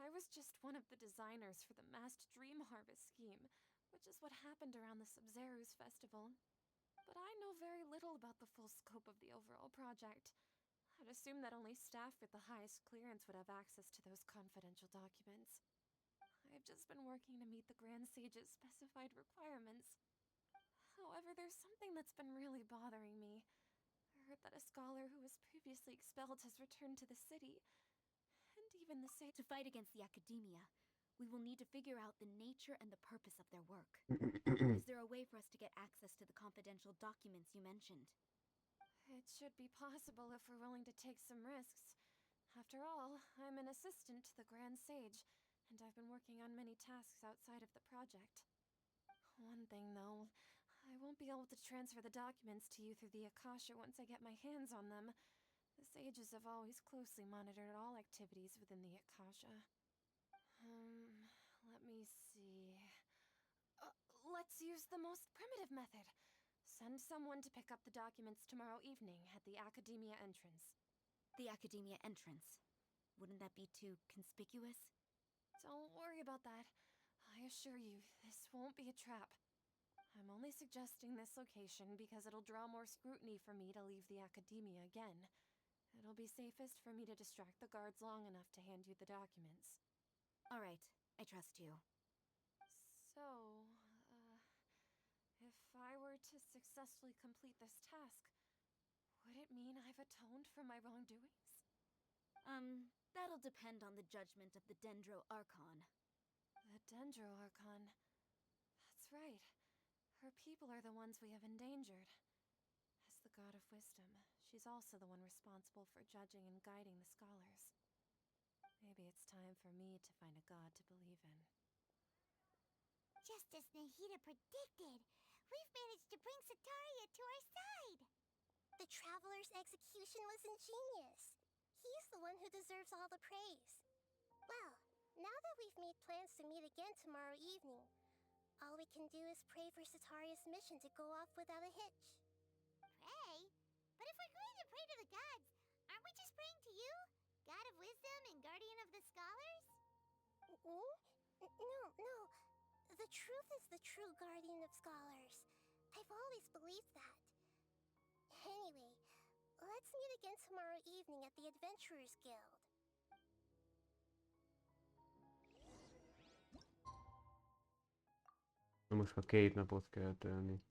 I was just one of the designers for the masked dream harvest scheme, which is what happened around the Sub-Zerus festival. But I know very little about the full scope of the overall project. I'd assume that only staff with the highest clearance would have access to those confidential documents. I've just been working to meet the Grand Sage's specified requirements. However, there's something that's been really bothering me. I heard that a scholar who was previously expelled has returned to the city, and even the sage— To fight against the academia, we will need to figure out the nature and the purpose of their work. Is there a way for us to get access to the confidential documents you mentioned? It should be possible if we're willing to take some risks. After all, I'm an assistant to the Grand Sage, and I've been working on many tasks outside of the project. One thing, though, I won't be able to transfer the documents to you through the Akasha once I get my hands on them. The sages have always closely monitored all activities within the Akasha. Let me see. Let's use the most primitive method. Send someone to pick up the documents tomorrow evening at the Academia entrance. The academia entrance. Wouldn't that be too conspicuous? Don't worry about that. I assure you, this won't be a trap. I'm only suggesting this location because it'll draw more scrutiny for me to leave the Academia again. It'll be safest for me to distract the guards long enough to hand you the documents. All right, I trust you. So, if I were to successfully complete this task, would it mean I've atoned for my wrongdoings? That'll depend on the judgment of the Dendro Archon. The Dendro Archon. That's right. Her people are the ones we have endangered. As the god of wisdom, she's also the one responsible for judging and guiding the scholars. Maybe it's time for me to find a god to believe in. Just as Nahida predicted, we've managed to bring Sataria to our side. The Traveler's execution was ingenious. He's the one who deserves all the praise. Well, now that we've made plans to meet again tomorrow evening, all we can do is pray for Sataria's mission to go off without a hitch. Pray? But if we're going to pray to the gods, aren't we just praying to you? God of wisdom and guardian of the scholars? Me? No. The truth is the true guardian of scholars. I've always believed that. Anyway, let's meet again tomorrow evening at the Adventurers Guild. Na most már 2 napot kell tenni.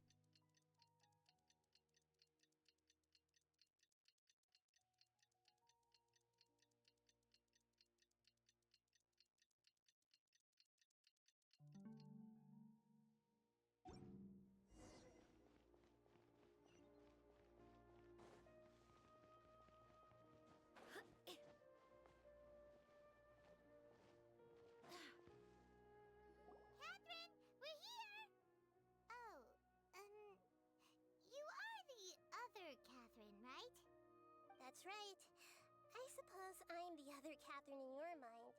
Catherine, we're here! Oh, you are the other Catherine, right? That's right. I suppose I'm the other Catherine in your mind.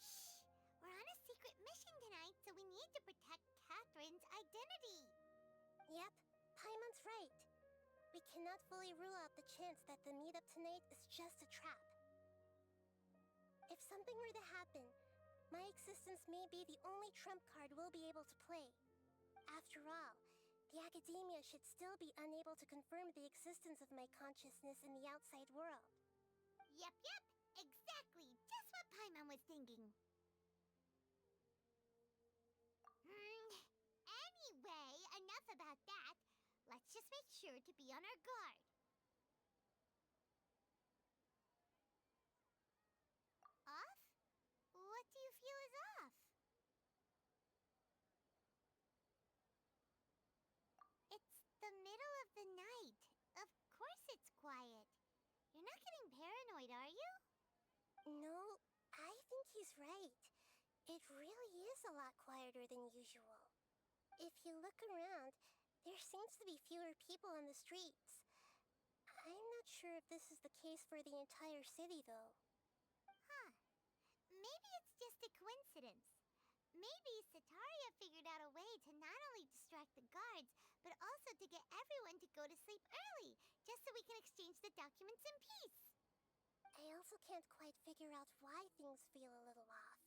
Shh! We're on a secret mission tonight, so we need to protect Catherine's identity. Yep, Paimon's right. We cannot fully rule out the chance that the meetup tonight is just a trap. If something were to happen, my existence may be the only trump card we'll be able to play. After all, the Academia should still be unable to confirm the existence of my consciousness in the outside world. Yep, exactly. Just what Paimon was thinking. Anyway, enough about that. Let's just make sure to be on our guard. Off? What do you feel is off? It's the middle of the night. Of course it's quiet. You're not getting paranoid, are you? No, I think he's right. It really is a lot quieter than usual. If you look around, there seems to be fewer people on the streets. I'm not sure if this is the case for the entire city, though. Huh. Maybe it's just a coincidence. Maybe Sataria figured out a way to not only distract the guards, but also to get everyone to go to sleep early, just so we can exchange the documents in peace. I also can't quite figure out why things feel a little off.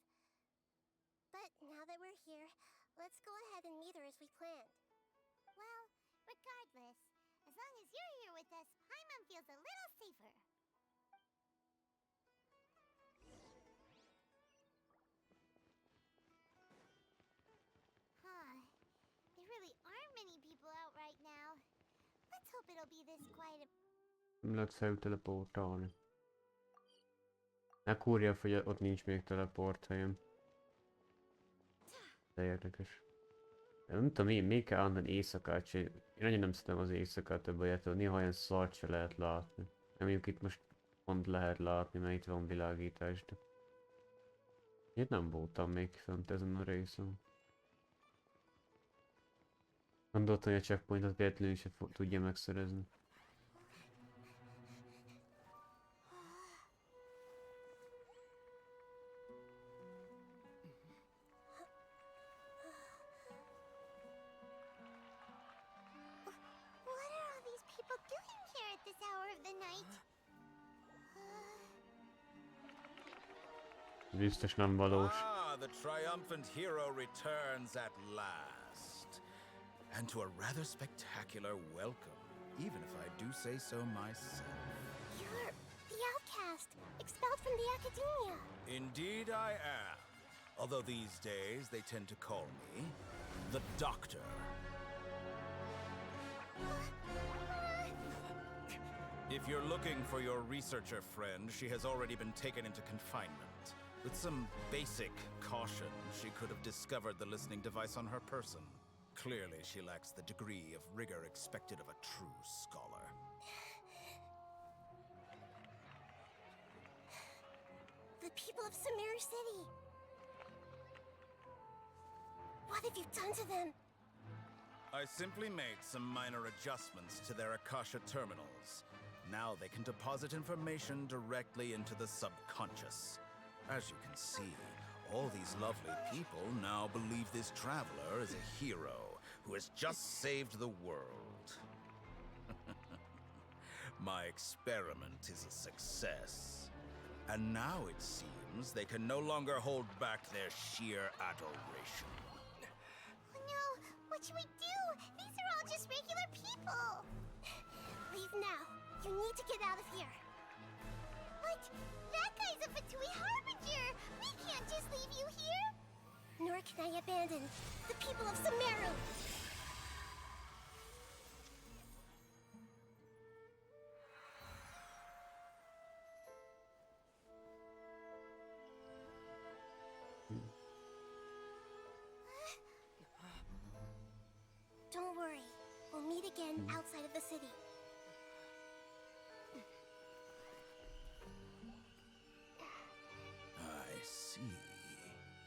But now that we're here, let's go ahead and meet her as we planned. Well, regardless, as long as you're here with us, Paimon feels a little safer. Huh. There really aren't many people out right now. Let's hope it'll be this quiet. Nem lehet felteleportálni. Ne kúrja, hogy ott nincs még teleport helyem. De érdekes. Nem tudom, még kell annan éjszakát se. Én nagyon nem szeretem az éjszakát több olyat, néha olyan szart se lehet látni. Nem mondjuk itt most pont lehet látni, mert itt van világítás, de... Itt nem voltam még fönt ezen a részen. Gondoltam, hogy a checkpointot véletlenül se tudja megszerezni. What are all these people doing here at this hour of the night? Biztos nem valós. Ah, the triumphant hero returns at last. And to a rather spectacular welcome, even if I do say so myself. You're the outcast, expelled from the academia. Indeed I am. Although these days they tend to call me the Doctor. If you're looking for your researcher friend, she has already been taken into confinement. With some basic caution, she could have discovered the listening device on her person. Clearly, she lacks the degree of rigor expected of a true scholar. The people of Samir City. What have you done to them? I simply made some minor adjustments to their Akasha terminals. Now they can deposit information directly into the subconscious. As you can see, all these lovely people now believe this traveler is a hero who has just saved the world. My experiment is a success. And now it seems they can no longer hold back their sheer adoration. Oh no, what should we do? These are all just regular people. Leave now. You need to get out of here. What? That guy's a Fatui Harbinger! We can't just leave you here! Nor can I abandon the people of Sumeru. Don't worry. We'll meet again outside of the city. I see.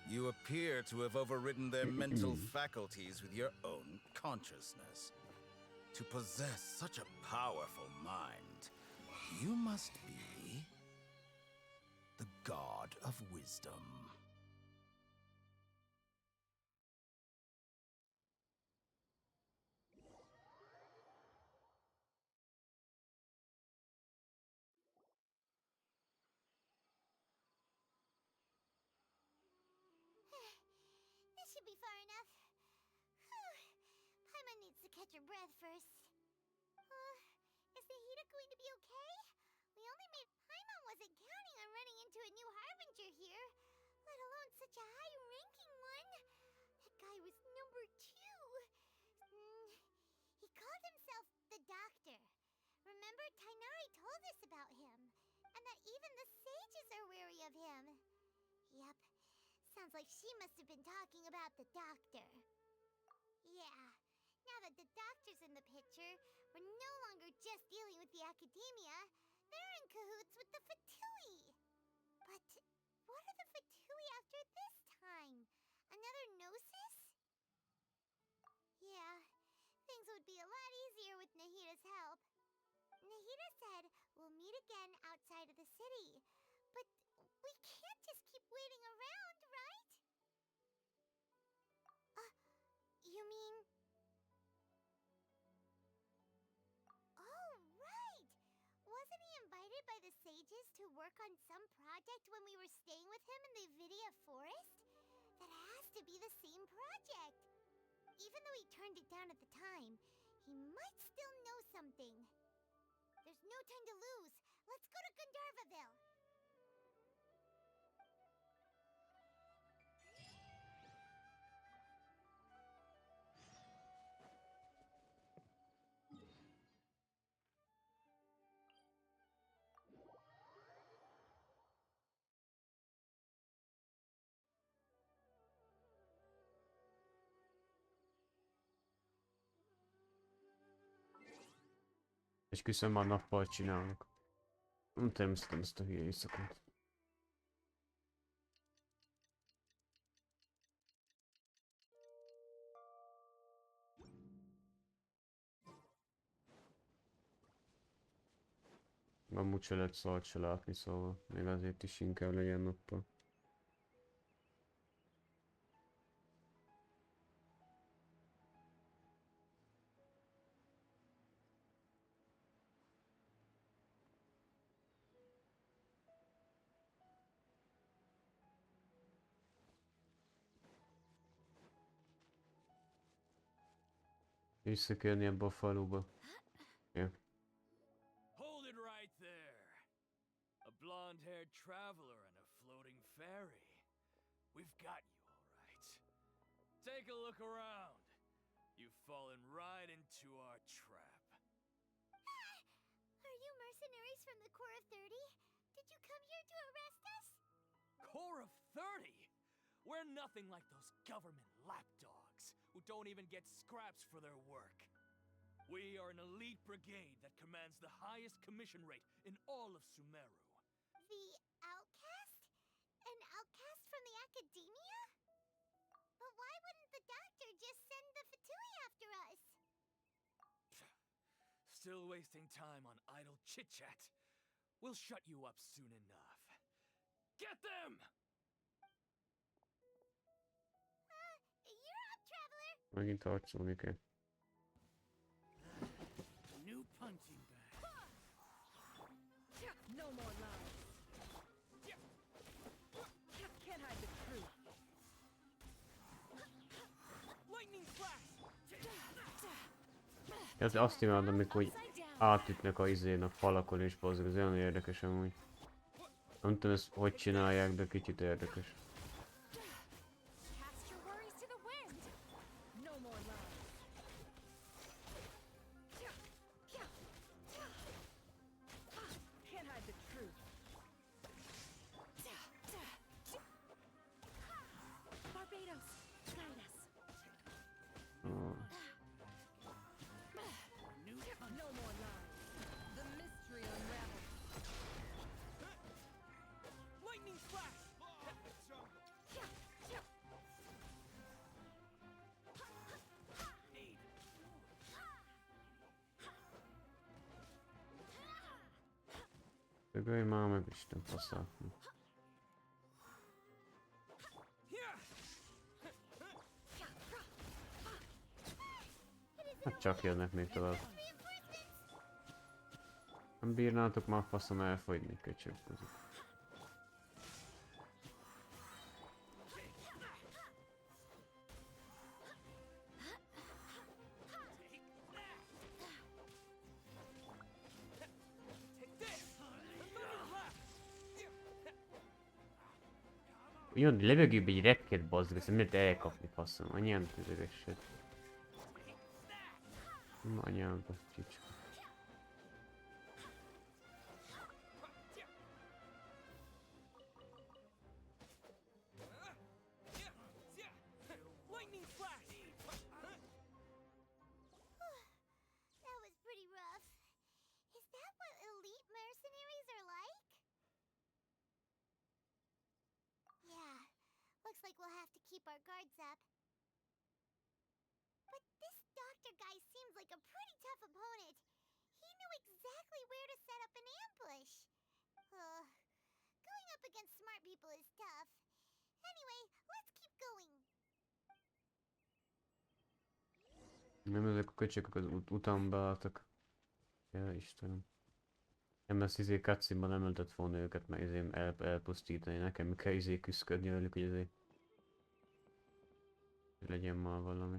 You appear to have overridden their mental faculties with your own consciousness. To possess such a powerful mind, you must be the god of wisdom. This should be far enough. Paimon needs to catch her breath first. Is Nahida going to be okay? We only made... Paimon wasn't counting on running into a new Harbinger here, let alone such a high-ranking one. That guy was number 2. He called himself the Doctor. Remember, Tainari told us about him, and that even the sages are wary of him. Yep. Sounds like she must have been talking about the Doctor. Yeah, now that the Doctor's in the picture, we're no longer just dealing with the Academia. They're in cahoots with the Fatui. But what are the Fatui after this time? Another Gnosis? Yeah, things would be a lot easier with Nahida's help. Nahida said we'll meet again outside of the city. But we can't just keep waiting around, right? You mean... Oh, right! Wasn't he invited by the sages to work on some project when we were staying with him in the Vidia Forest? That has to be the same project! Even though he turned it down at the time, He might still know something. There's no time to lose. Let's go to Gandharvaville. És küszöm már nappal csinálnak. Nem természetesen ezt a hülye éjszakot. Amúgy se lehet szart se látni, szóval még azért is inkább legyen nappal. Vissza kell jönni ebbe a faluba. Ja. Hold it right there. A blonde-haired traveler and a floating fairy. We've got you, all right. Take a look around. You've fallen right into our trap. Are you mercenaries from the Corps of 30? Did you come here to arrest us? Corps of 30? We're nothing like those government lapdogs who don't even get scraps for their work. We are an elite brigade that commands the highest commission rate in all of Sumeru. The outcast? An outcast from the academia? But why wouldn't the doctor just send the Fatui after us? Still wasting time on idle chit-chat. We'll shut you up soon enough. Get them! You're up, traveler! Megint harcolni kell. New punching bag. No more lies. Can't hide the truth. Lightning flash! Ez azt imádom, amikor úgy átütnek a izén a falakon és bazdmeg, ez olyan érdekes amúgy. Nem tudom ezt hogy csinálják, de kicsit érdekes. Cast your worries to the wind. No more lies. Can't hide the truth. Barbados, guide us. Ah. No more lies. The mystery unravels. Lightning flash! Dögölj már meg, Isten faszát. Hát csak jönnek még tovább. Nem bírnátok már faszom elfogyni, köcsög között. Jön levegőbe egy repket bazdmeg, ezt nem lehet elkapni faszom, anyám tüzögesed. Anyámba csicska. Lightning flash! That was pretty rough. Is that what elite mercenaries are like? Yeah, looks like we'll have to keep our guards up. But this doctor guy seems like a pretty tough opponent. He knew exactly where to set up an ambush. Going up against smart people is tough. Anyway, let's keep going. Nem ezek a köcsökök az utamba álltak. Ja, Istenem. Nem ezt izé cutscene-ban nem lehetett volna őket meg izé elpusztítani, nekem kell izé küszködni velük, hogy izé legyen már valami.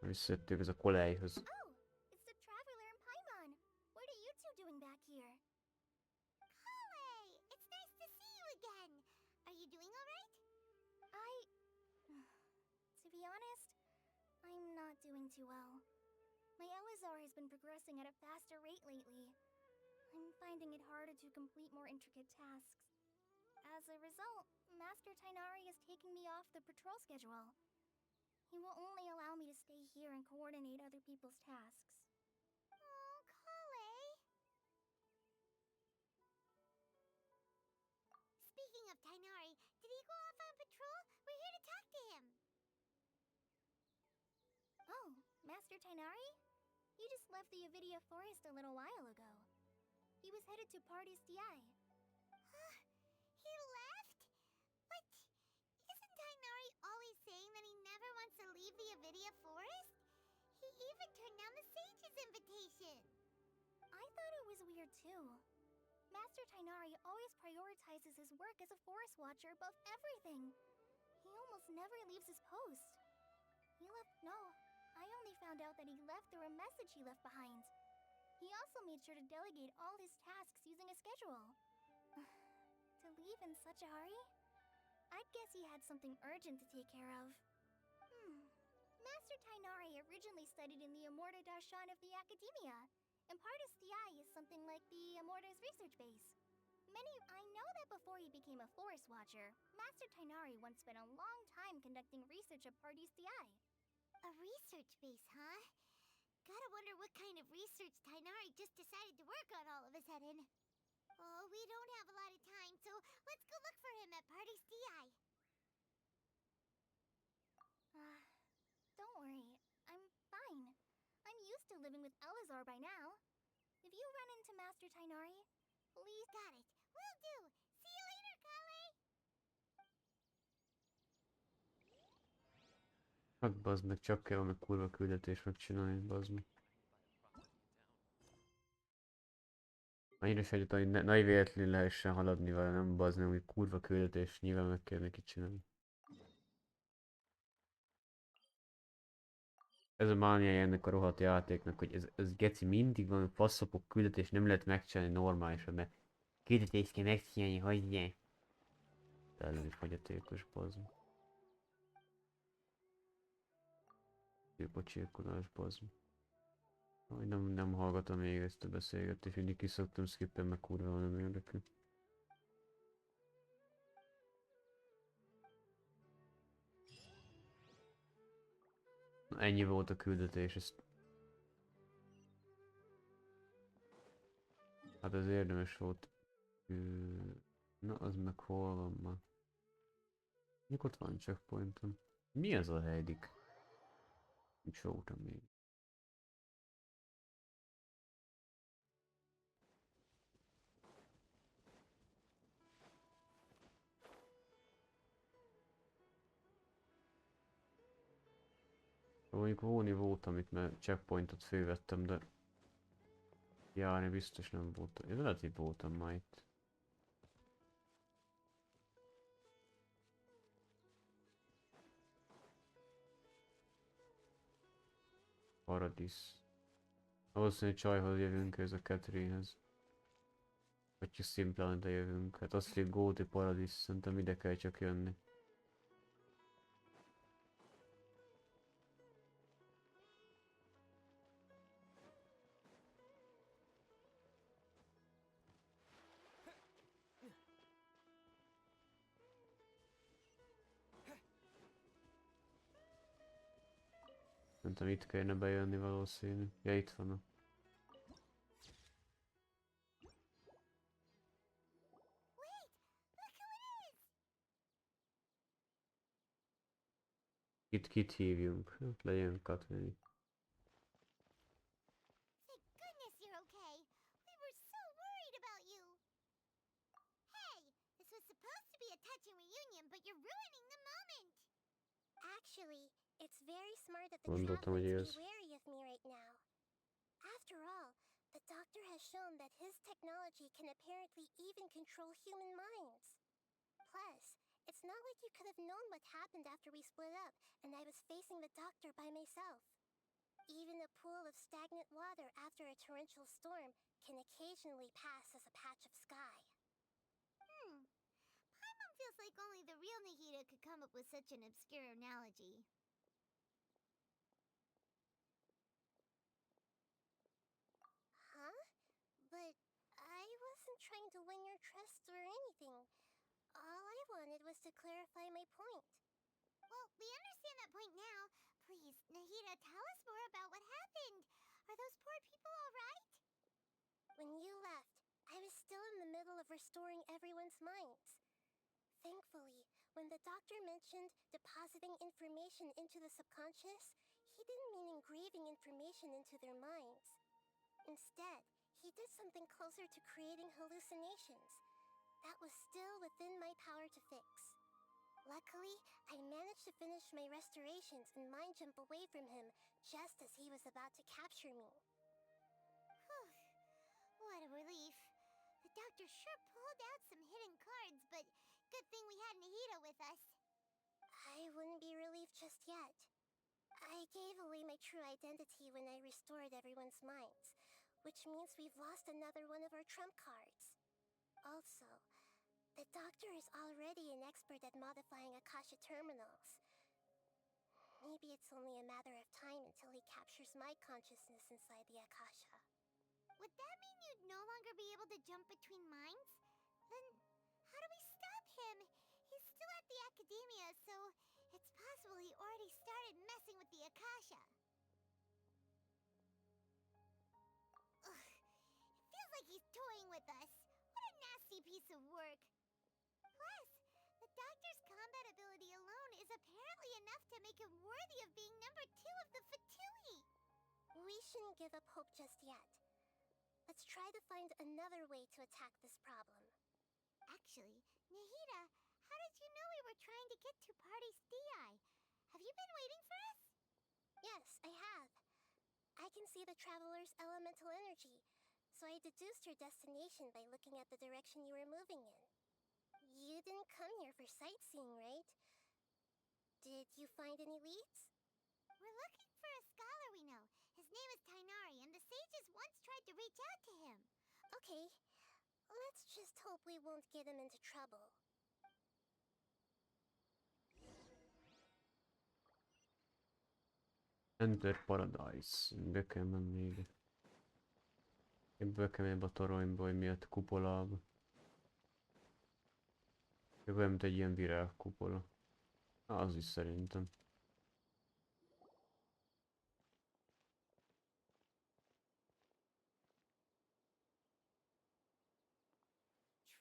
Visszajöttünk ez a kolejhoz. Oh, it's the traveler and Paimon. What are you two doing back here? Kale, it's nice to see you again. Are you doing all right? To be honest, I'm not doing too well. My Elazar has been progressing at a faster rate lately. I'm finding it harder to complete more intricate tasks. As a result, Master Tainari is taking me off the patrol schedule. He will only allow me to stay here and coordinate other people's tasks. Oh, Kale. Speaking of Tainari, did he go off on patrol? We're here to talk to him. Oh, Master Tainari? You just left the Avidia Forest a little while ago. He was headed to Party's DI. Huh? He left? But isn't Tainari always saying that he never wants to leave the Avidia Forest? He even turned down the Sage's invitation. I thought it was weird too. Master Tainari always prioritizes his work as a forest watcher above everything. He almost never leaves his post. I only found out that he left through a message he left behind. He also made sure to delegate all his tasks using a schedule. To leave in such a hurry? I'd guess he had something urgent to take care of. Master Tainari originally studied in the Amorta Darshan of the Academia, and Partis DI is something like the Amorta's research base. I know that before he became a forest watcher, Master Tainari once spent a long time conducting research at Partis DI. A research base, huh? Gotta wonder what kind of research Tainari just decided to work on all of a sudden. Oh, we don't have a lot of time, so let's go look for him at Party's DI. Don't worry. I'm fine. I'm used to living with Elazar by now. If you run into Master Tainari, please... Got it. Will do. See you later, Kale! Hát bazd meg, csak kell valami kurva küldetés megcsinálni, bazd meg. Annyira sejtett, hogy ne véletlenül lehessen haladni vele, nem bazd meg, hogy kurva küldetés, nyilván meg kell neki csinálni. Ez a mániája ennek a rohadt játéknak, hogy ez geci mindig valami faszopok küldetés, nem lehet megcsinálni normálisan, mert küldetést kell megcsinálni, hagyjál. Elleni fogyatékos, bazd meg. Csirkolás, bazd meg. Hogy nem hallgatom még ezt a beszélgetést, mindig kiszoktam skippen, meg kurva nem érdekel. Na, ennyi volt a küldetés, ezt... Hát ez érdemes volt. Na, az meg hol van már? Mikor ott van checkpointom? Mi ez a helydik? Nincs voltam még. Mondjuk hóni voltam itt, mert checkpointot fővettem, de... Járni biztos nem voltam. Én lehet, hogy voltam már itt. Paradis. Valószínűleg csajhoz jövünk ez a Catherinehez. Vagy csak szimplán ide jövünk. Hát azt mondja, Góti Paradis, szerintem ide kell csak jönni. Szerintem itt kellene bejönni valószínű. Ja, itt van a... Kit hívjunk? Hát legyen Katrini. Thank goodness you're okay. We were so worried about you. Hey, this was supposed to be a touching reunion, but you're ruining the moment. Actually, it's very smart that the Gondoltam, hogy travelers élsz. be wary of me right now. After all, the doctor has shown that his technology can apparently even control human minds. Plus, it's not like you could have known what happened after we split up and I was facing the doctor by myself. Even a pool of stagnant water after a torrential storm can occasionally pass as a patch of sky. Paimon feels like only the real Nahida could come up with such an obscure analogy. Huh? But I wasn't trying to win your trust or anything. All I wanted was to clarify my point. Well, we understand that point now. Please, Nahida, tell us more about what happened. Are those poor people all right? When you left, I was still in the middle of restoring everyone's minds. Thankfully, when the doctor mentioned depositing information into the subconscious, he didn't mean engraving information into their minds. Instead, he did something closer to creating hallucinations. That was still within my power to fix. Luckily, I managed to finish my restorations and mind jump away from him just as he was about to capture me. Whew. What a relief. The doctor sure pulled out some hidden cards, but good thing we had Nahida with us. I wouldn't be relieved just yet. I gave away my true identity when I restored everyone's minds, which means we've lost another one of our trump cards. Also, the doctor is already an expert at modifying Akasha terminals. Maybe it's only a matter of time until he captures my consciousness inside the Akasha. Would that mean you'd no longer be able to jump between minds? Then how do we stop him? He's still at the academia, so it's possible he already started messing with the Akasha. Ugh, it feels like he's toying with us. What a nasty piece of work. Plus, the doctor's combat ability alone is apparently enough to make him worthy of being number 2 of the Fatui. We shouldn't give up hope just yet. Let's try to find another way to attack this problem. Actually, Nahida, how did you know we were trying to get to Party's DI? Have you been waiting for us? Yes, I have. I can see the traveler's elemental energy, so I deduced your destination by looking at the direction you were moving in. You didn't come here for sightseeing, right? Did you find any leads? We're looking for a scholar we know. His name is Tainari, and the sages once tried to reach out to him. Okay, let's just hope we won't get him into trouble. Enter Paradise. Be kell menni ide. Ebből kell menni a toronyba, hogy miatt kupolába. Jobb olyan, mint egy ilyen virágkupola. Az is szerintem.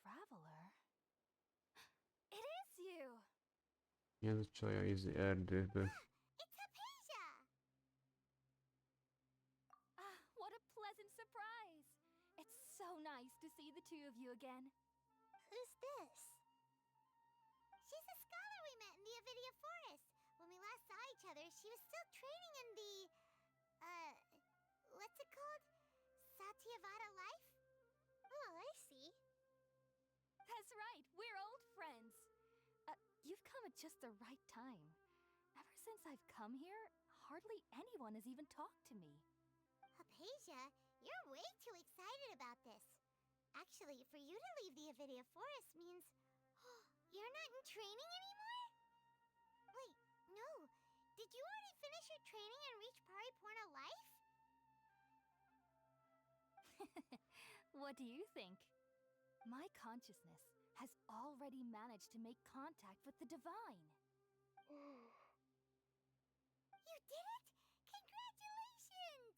Traveler? It is you! Mi az a csaj a erdőből? It's Hypatia! Ah, what a pleasant surprise! It's so nice to see the two of you again. Who's this? She's a scholar we met in the Avidia Forest. When we last saw each other, she was still training in the... what's it called? Satyavada life? Oh, I see. That's right, we're old friends. You've come at just the right time. Ever since I've come here, hardly anyone has even talked to me. Hypatia, you're way too excited about this. Actually, for you to leave the Avidia Forest means... you're not in training anymore? Wait, no. Did you already finish your training and reach Pariporna life? What do you think? My consciousness has already managed to make contact with the divine. You did it? Congratulations!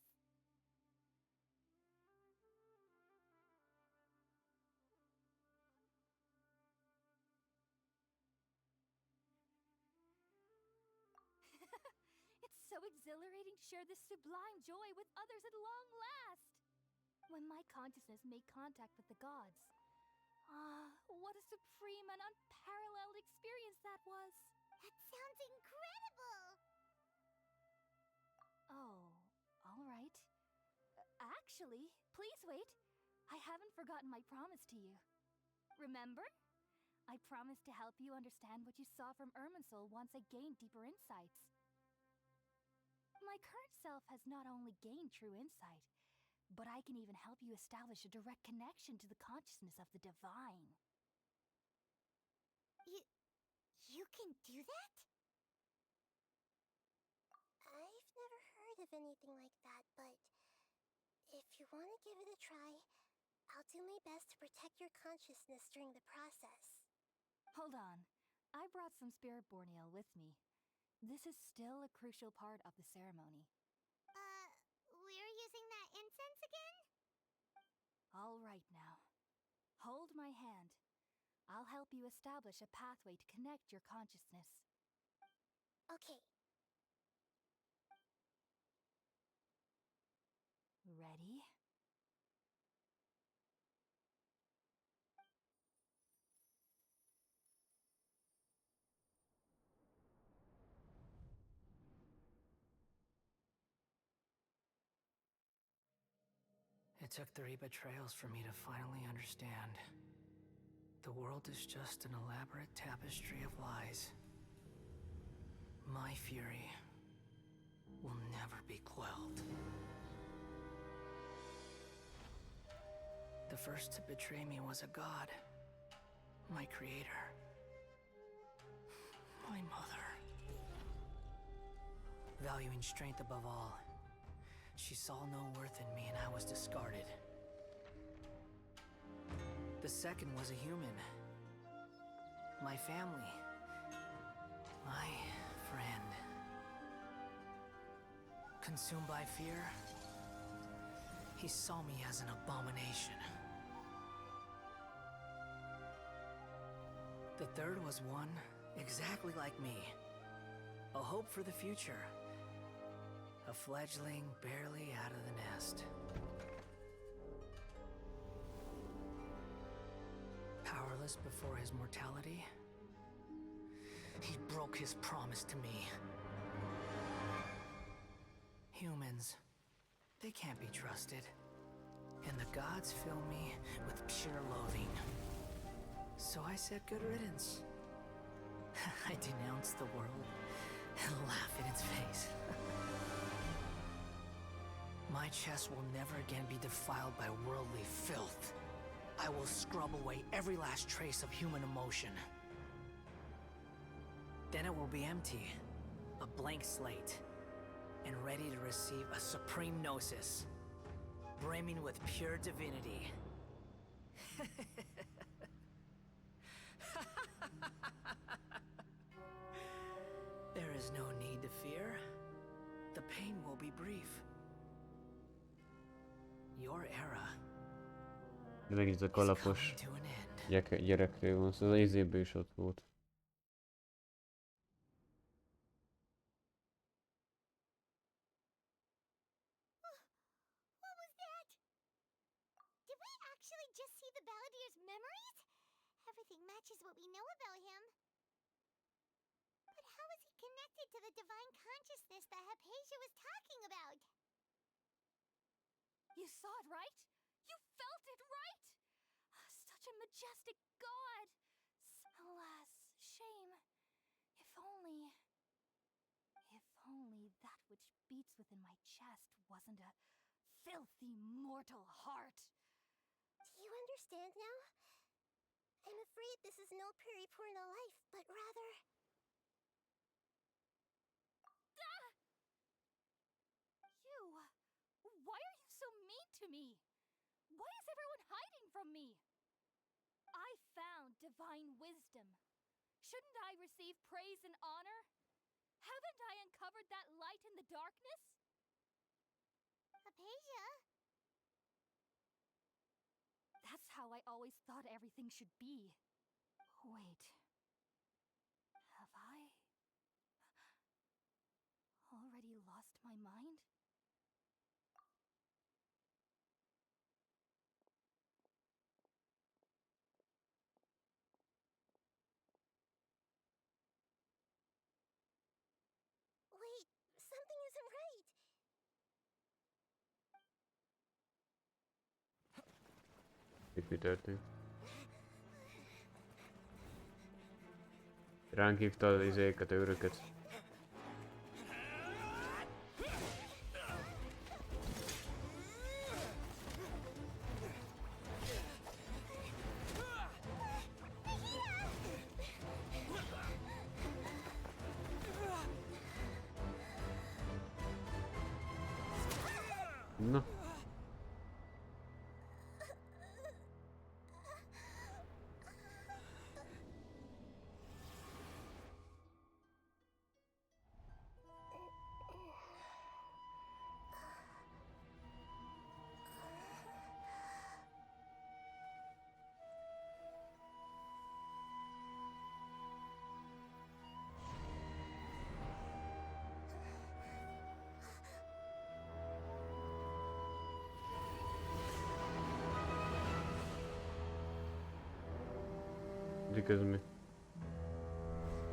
It's so exhilarating to share this sublime joy with others at long last. When my consciousness made contact with the gods, what a supreme and unparalleled experience that was. That sounds incredible! Oh, all right. Actually, please wait. I haven't forgotten my promise to you. Remember? I promised to help you understand what you saw from Irminsul once I gained deeper insights. My current self has not only gained true insight, but I can even help you establish a direct connection to the consciousness of the divine. You can do that? I've never heard of anything like that, but if you want to give it a try, I'll do my best to protect your consciousness during the process. Hold on. I brought some spirit borneo with me. This is still a crucial part of the ceremony. We're using that incense again? All right now. Hold my hand. I'll help you establish a pathway to connect your consciousness. Okay. Ready? It took 3 betrayals for me to finally understand. The world is just an elaborate tapestry of lies. My fury will never be quelled. The first to betray me was a god. My creator. My mother. Valuing strength above all, she saw no worth in me and I was discarded. The second was a human. My family. My friend. Consumed by fear, he saw me as an abomination. The third was one exactly like me. A hope for the future. A fledgling barely out of the nest. Powerless before his mortality, he broke his promise to me. Humans, they can't be trusted. And the gods fill me with pure loathing. So I said good riddance. I denounced the world and laugh in its face. My chest will never again be defiled by worldly filth. I will scrub away every last trace of human emotion. Then it will be empty, a blank slate, and ready to receive a supreme gnosis, brimming with pure divinity. There is no need to fear. The pain will be brief. Your era De megint ez a is coming kalapos to an end. gyerekről van szó, az izéből is ott volt. What was that? Did we actually just see the Balladeer's memories? Everything matches what we know about him. But how is he connected to the divine consciousness that Hypatia was talking about? You saw it, right? You felt it, right? Such a majestic god! Alas, shame. If only that which beats within my chest wasn't a filthy mortal heart. Do you understand now? I'm afraid this is no Puripurna life, but rather... Why are you so mean to me? Why is everyone hiding from me? I found divine wisdom. Shouldn't I receive praise and honor? Haven't I uncovered that light in the darkness? Hypatia? That's how I always thought everything should be. Wait. Have I already lost my mind? Wait, something isn't right. Itt mi történt? Ránk hívta az izéket, őröket. Na. Dik ez mi?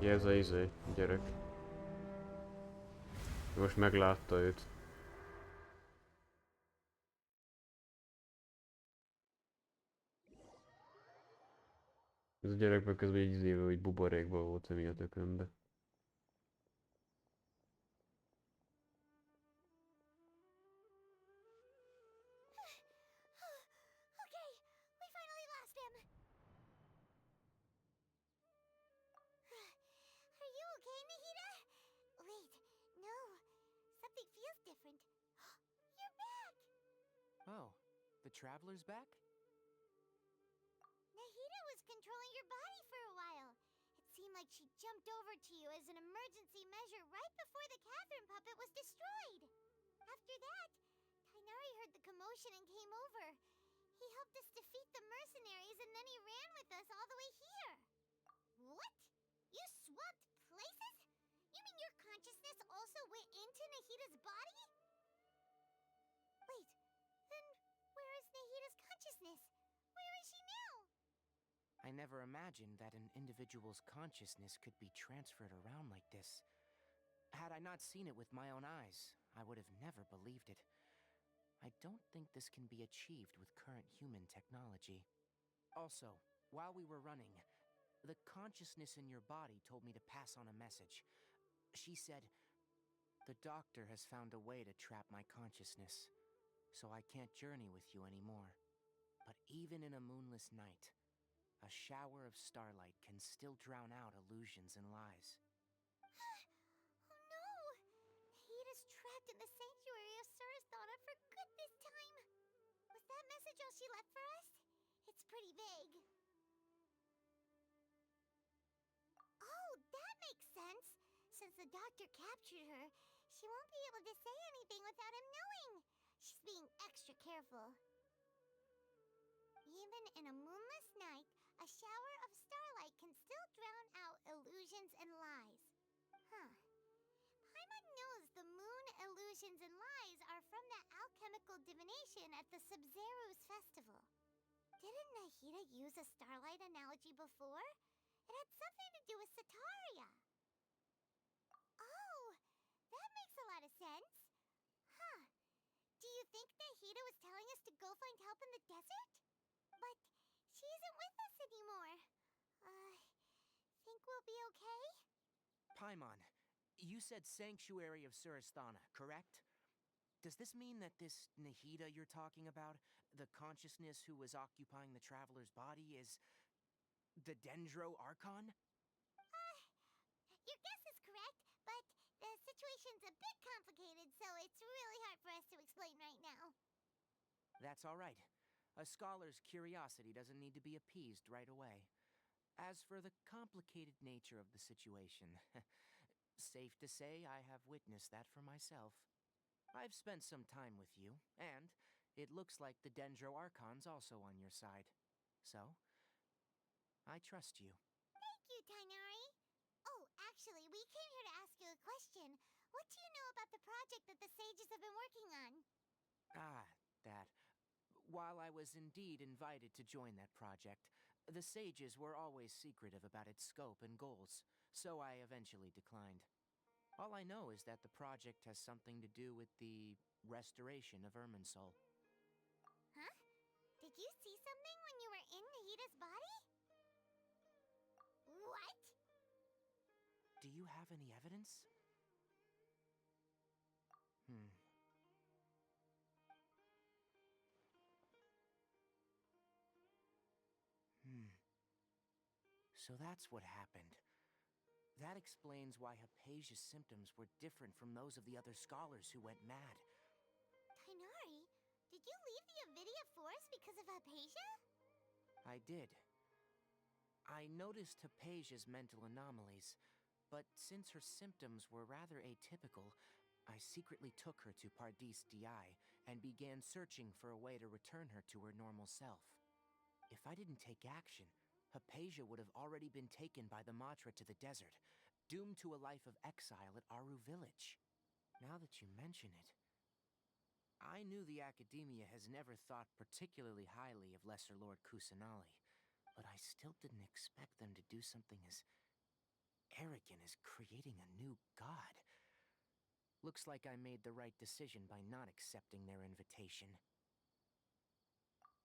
Ja, ez a gyerek. Most meglátta őt. Ez a gyerek meg közben egy izéve, hogy buborékban volt emiatt a tökönbe. Okay, we finally lost him. Are you okay, Nahida? Wait, no. Something feels different. You're back! Oh, the traveler's back? Nahida was controlling your body for a while. It seemed like she jumped over to you as an emergency measure right before the Catherine puppet was destroyed. After that, Tainari heard the commotion and came over. He helped us defeat the mercenaries and then he ran with us all the way here. What? You swapped places? You mean your consciousness also went into Nahida's body? Wait, then where is Nahida's consciousness? Where is she now? I never imagined that an individual's consciousness could be transferred around like this. Had I not seen it with my own eyes, I would have never believed it. I don't think this can be achieved with current human technology. Also, while we were running, the consciousness in your body told me to pass on a message. She said, "The doctor has found a way to trap my consciousness, so I can't journey with you anymore. But even in a moonless night, a shower of starlight can still drown out illusions and lies." Oh no! Nahida's trapped in the sanctuary of Surasthana for good this time. Was that message all she left for us? It's pretty vague. Oh, that makes sense. Since the doctor captured her, she won't be able to say anything without him knowing. She's being extra careful. Even in a moonless night, a shower of starlight can still drown out illusions and lies. Huh. Paimon knows the moon illusions and lies are from the alchemical divination at the Sub-Zero's festival. Didn't Nahida use a starlight analogy before? It had something to do with Sataria. Oh, that makes a lot of sense. Huh. Do you think Nahida was telling us to go find help in the desert? But she isn't with us anymore. Think we'll be okay? Paimon, you said Sanctuary of Surasthana, correct? Does this mean that this Nahida you're talking about, the consciousness who was occupying the traveler's body, is the Dendro Archon? Your guess is correct, but the situation's a bit complicated, so it's really hard for us to explain right now. That's all right. A scholar's curiosity doesn't need to be appeased right away. As for the complicated nature of the situation, safe to say I have witnessed that for myself. I've spent some time with you, and it looks like the Dendro Archon's also on your side. So, I trust you. Thank you, Tainari. Oh, actually, we came here to ask you a question. What do you know about the project that the sages have been working on? Ah, that. While I was indeed invited to join that project, the sages were always secretive about its scope and goals, so I eventually declined. All I know is that the project has something to do with the restoration of Irminsul. Huh? Did you see something when you were in Nahida's body? What? Do you have any evidence? So that's what happened. That explains why Hypatia's symptoms were different from those of the other scholars who went mad. Tighnari, did you leave the Avidia Forest because of Hypatia? I did. I noticed Hypatia's mental anomalies, but since her symptoms were rather atypical, I secretly took her to Pardis DI and began searching for a way to return her to her normal self. If I didn't take action, Hypatia would have already been taken by the Matra to the desert, doomed to a life of exile at Aru Village. Now that you mention it, I knew the Academia has never thought particularly highly of Lesser Lord Kusanali, but I still didn't expect them to do something as arrogant as creating a new god. Looks like I made the right decision by not accepting their invitation.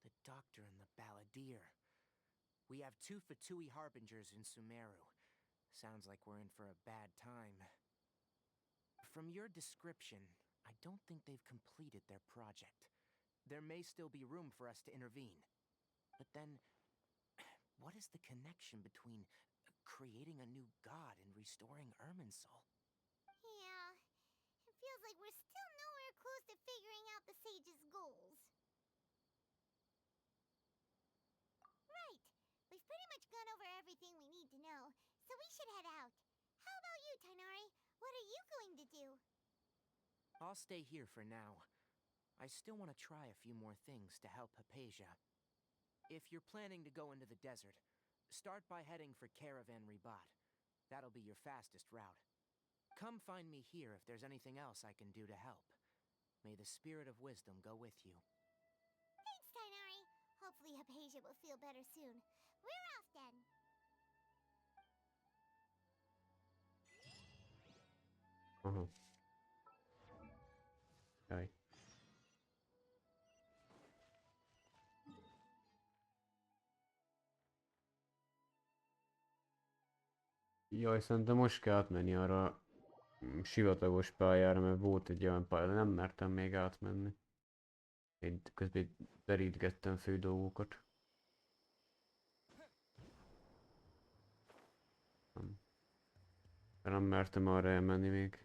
The Doctor and the Balladeer. We have 2 Fatui Harbingers in Sumeru. Sounds like we're in for a bad time. From your description, I don't think they've completed their project. There may still be room for us to intervene. But then, what is the connection between creating a new god and restoring Irminsul? Yeah, it feels like we're still nowhere close to figuring out the Sage's goals. Right, we've pretty much gone over everything we need to know, so we should head out. How about you, Tighnari? What are you going to do? I'll stay here for now. I still want to try a few more things to help Hypatia. If you're planning to go into the desert, start by heading for Caravan Ribat. That'll be your fastest route. Come find me here if there's anything else I can do to help. May the spirit of wisdom go with you. Thanks, Tighnari. Hopefully Hypatia will feel better soon. We're off then. Aha. Jaj. Jaj, szerintem most kell átmenni arra sivatagos pályára, mert volt egy olyan pálya, de nem mertem még átmenni. Én közben derítgettem fő dolgokat. Nem mertem arra elmenni még.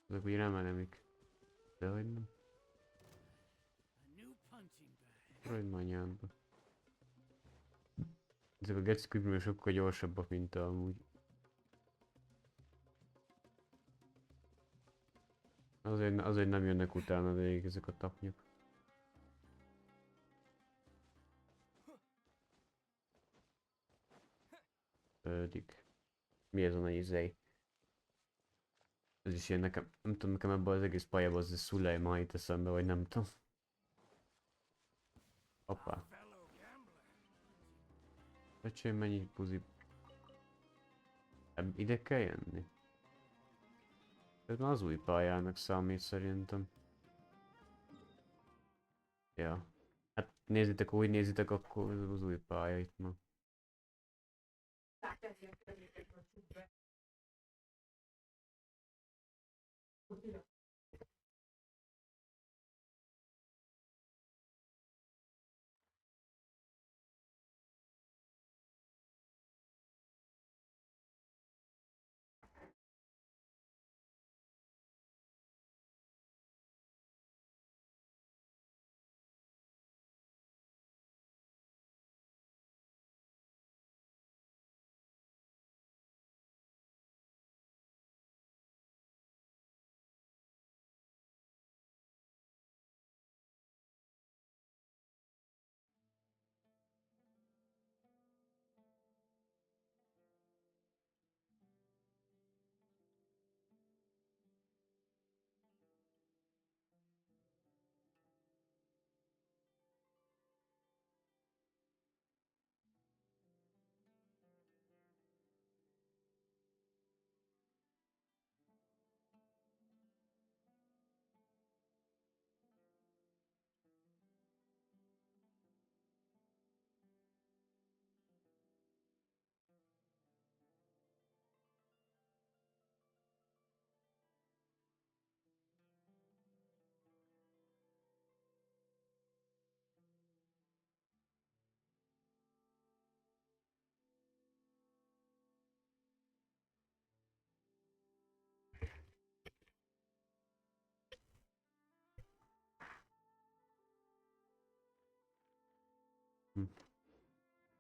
Ezek ugye nem elemik. De hogy nem. Hogy anyádba. Ezek a geci kübrimök sokkal gyorsabbak, mint amúgy. Azért nem jönnek utána végig ezek a tapnyok. Ödik. Mi ez a nagy izé? Ez is ilyen nekem, nem tudom, nekem ebben az egész pályában az a Szulejma jut eszembe, vagy nem tudom. Hoppá. Öcsém, mennyi buzi. Ide kell jönni? Ez már az új pályának számít szerintem. Ja. Hát nézzétek, úgy nézitek, akkor az új pálya itt ma.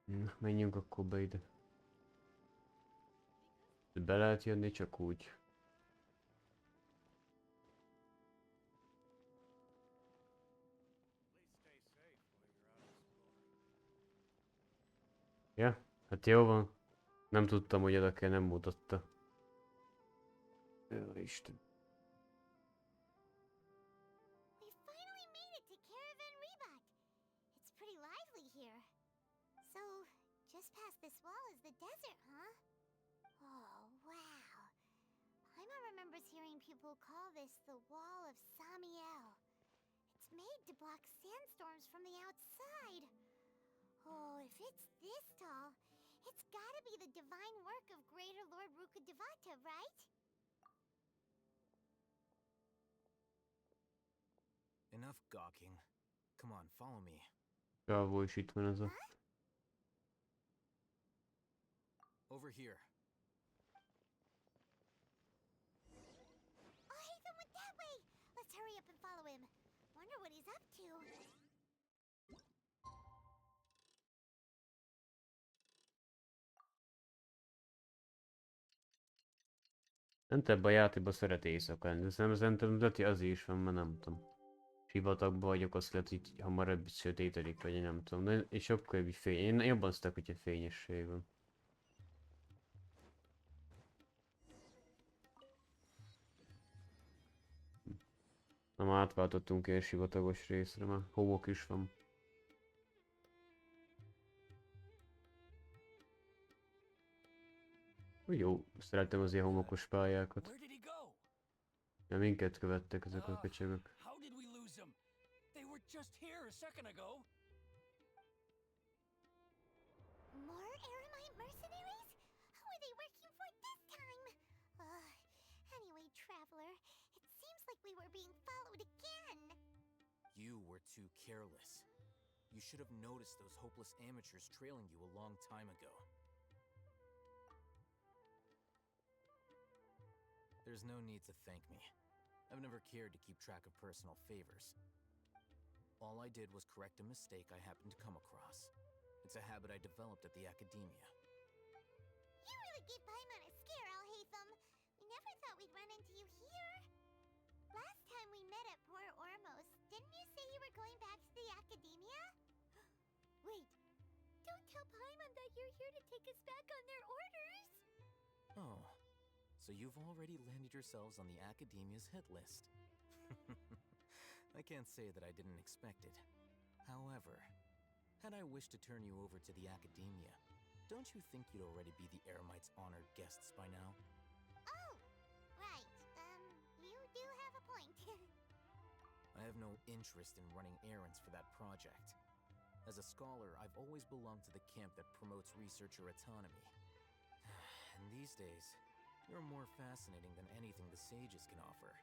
Na, menjünk akkor be ide. Be lehet jönni csak úgy. Ja, hát jó van. Nem tudtam, hogy oda kell, nem mutatta. Jó, Isten. We finally made it to Caravan Rebat. It's pretty lively here. So, just past this wall is the desert, huh? Oh, wow. Paimon remembers hearing people call this the Wall of Samiel. It's made to block sandstorms from the outside. Oh, if it's this tall, it's gotta be the divine work of Greater Lord Rukkhadevata, right? Enough gawking. Come on, follow me. Bravo, és itt van ez a... Over here. Oh, Hatham went that way! Let's hurry up and follow him. Wonder what he's up to. Ent ebben a játékban szeret éjszaka lenni, de szerintem Leti azért is van, mert nem tudom. Sivatagban vagyok, azt lehet, hogy hamarabb sötétedik, vagy én nem tudom. De és sokkal jobb fény. Én jobban szedek, hogyha fényesség van. Na már átváltottunk ilyen sivatagos részre, már homok is van. Úgy jó, szeretem az ilyen homokos pályákat. Where did he go? Ja, minket követtek ezek a köcsögök. How did we lose them? They were just here a second ago. More Aramite mercenaries? Who are they working for this time? Anyway, Traveler, it seems like we were being followed again. You were too careless. You should have noticed those hopeless amateurs trailing you a long time ago. There's no need to thank me. I've never cared to keep track of personal favors. All I did was correct a mistake I happened to come across. It's a habit I developed at the academia. You really gave Paimon a scare, Al-Hatham. We never thought we'd run into you here. Last time we met at Port Ormos, didn't you say you were going back to the academia? Wait, don't tell Paimon that you're here to take us back on their orders. Oh, so you've already landed yourselves on the academia's hit list. I can't say that I didn't expect it. However, had I wished to turn you over to the academia, don't you think you'd already be the Eremites' honored guests by now? Oh, right. You do have a point. I have no interest in running errands for that project. As a scholar, I've always belonged to the camp that promotes researcher autonomy. And these days, you're more fascinating than anything the sages can offer.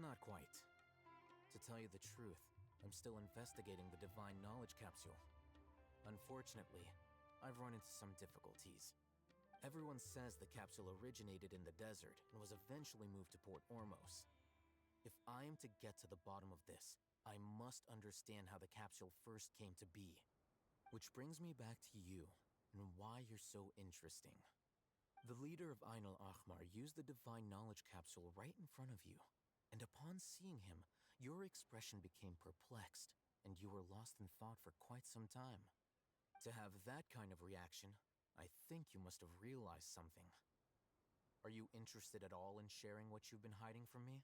Not quite. To tell you the truth, I'm still investigating the Divine Knowledge Capsule. Unfortunately, I've run into some difficulties. Everyone says the capsule originated in the desert and was eventually moved to Port Ormos. If I am to get to the bottom of this, I must understand how the capsule first came to be. Which brings me back to you, and why you're so interesting. The leader of Ainul Ahmar used the Divine Knowledge Capsule right in front of you, and upon seeing him, your expression became perplexed, and you were lost in thought for quite some time. To have that kind of reaction, I think you must have realized something. Are you interested at all in sharing what you've been hiding from me?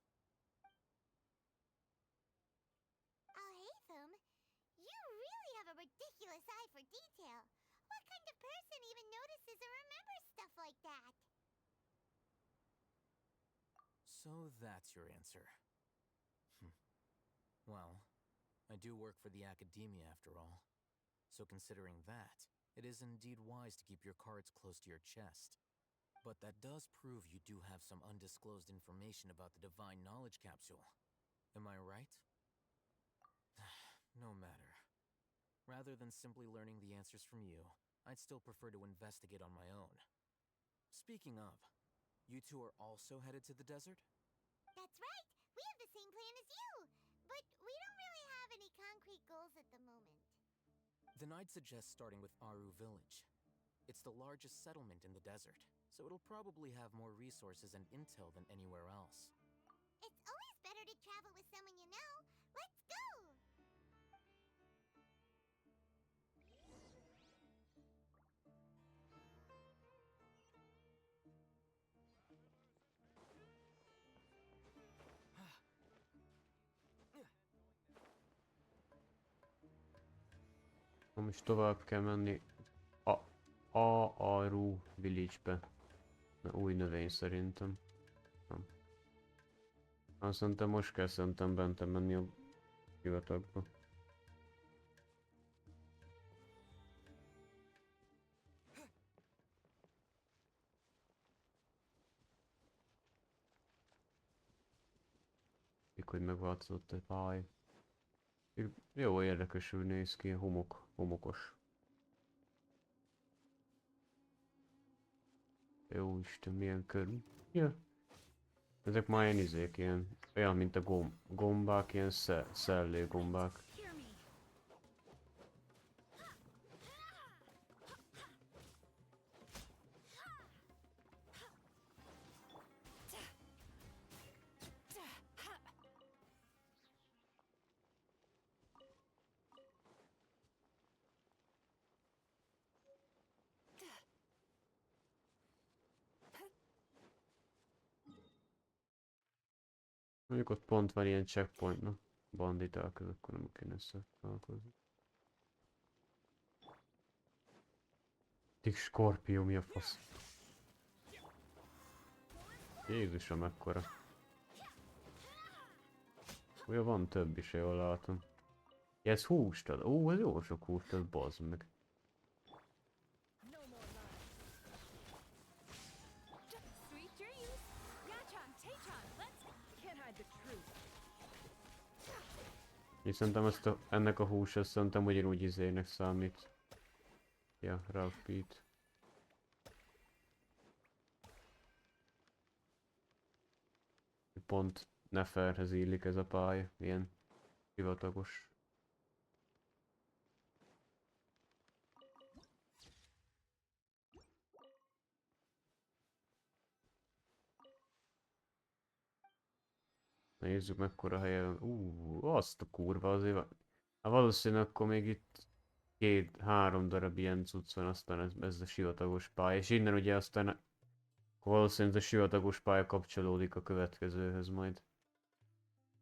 Al-Hatham, you really have a ridiculous eye for detail. What kind of person even notices or remembers stuff like that? So that's your answer. Well, I do work for the academia after all. So considering that, it is indeed wise to keep your cards close to your chest. But that does prove you do have some undisclosed information about the Divine Knowledge Capsule. Am I right? No matter. Rather than simply learning the answers from you, I'd still prefer to investigate on my own. Speaking of, you two are also headed to the desert? That's right. We have the same plan as you. but we don't really have any concrete goals at the moment. Then I'd suggest starting with Aru Village. It's the largest settlement in the desert, so it'll probably have more resources and intel than anywhere else. It's always better to travel with someone you know. Let's go! Most tovább kell menni Aru Village-be. Új növény szerintem. Nem. Azt szerintem most kell szerintem bent menni a sivatagba. Hogy megváltozott a pály. Jó érdekesül néz ki, homokos. Jó Isten, milyen körül. Ja. Ezek már ilyen izék, ilyen, olyan mint a gombák, ilyen szellő gombák. Mondjuk ott pont van ilyen checkpoint, na. Banditák, akkor nem kéne összetalálkozni. Tik skorpió, mi a fasz? Jézusom, mekkora. Olyan van több is, jól látom. Ja, ez húst ad. Ó, ez jó sok húst ad, bazd meg. Én szerintem ennek a hús, ezt szerintem ugyanúgy izének számít. Ja, Ralph Pete. Pont Neferhez illik ez a pálya, ilyen sivatagos. Nézzük mekkora helye van. Azt a kurva azért van. Hát valószínűleg akkor még itt 2-3 darab ilyen cucc van, aztán ez a sivatagos pálya. És innen ugye aztán valószínűleg ez a sivatagos pálya kapcsolódik a következőhöz majd.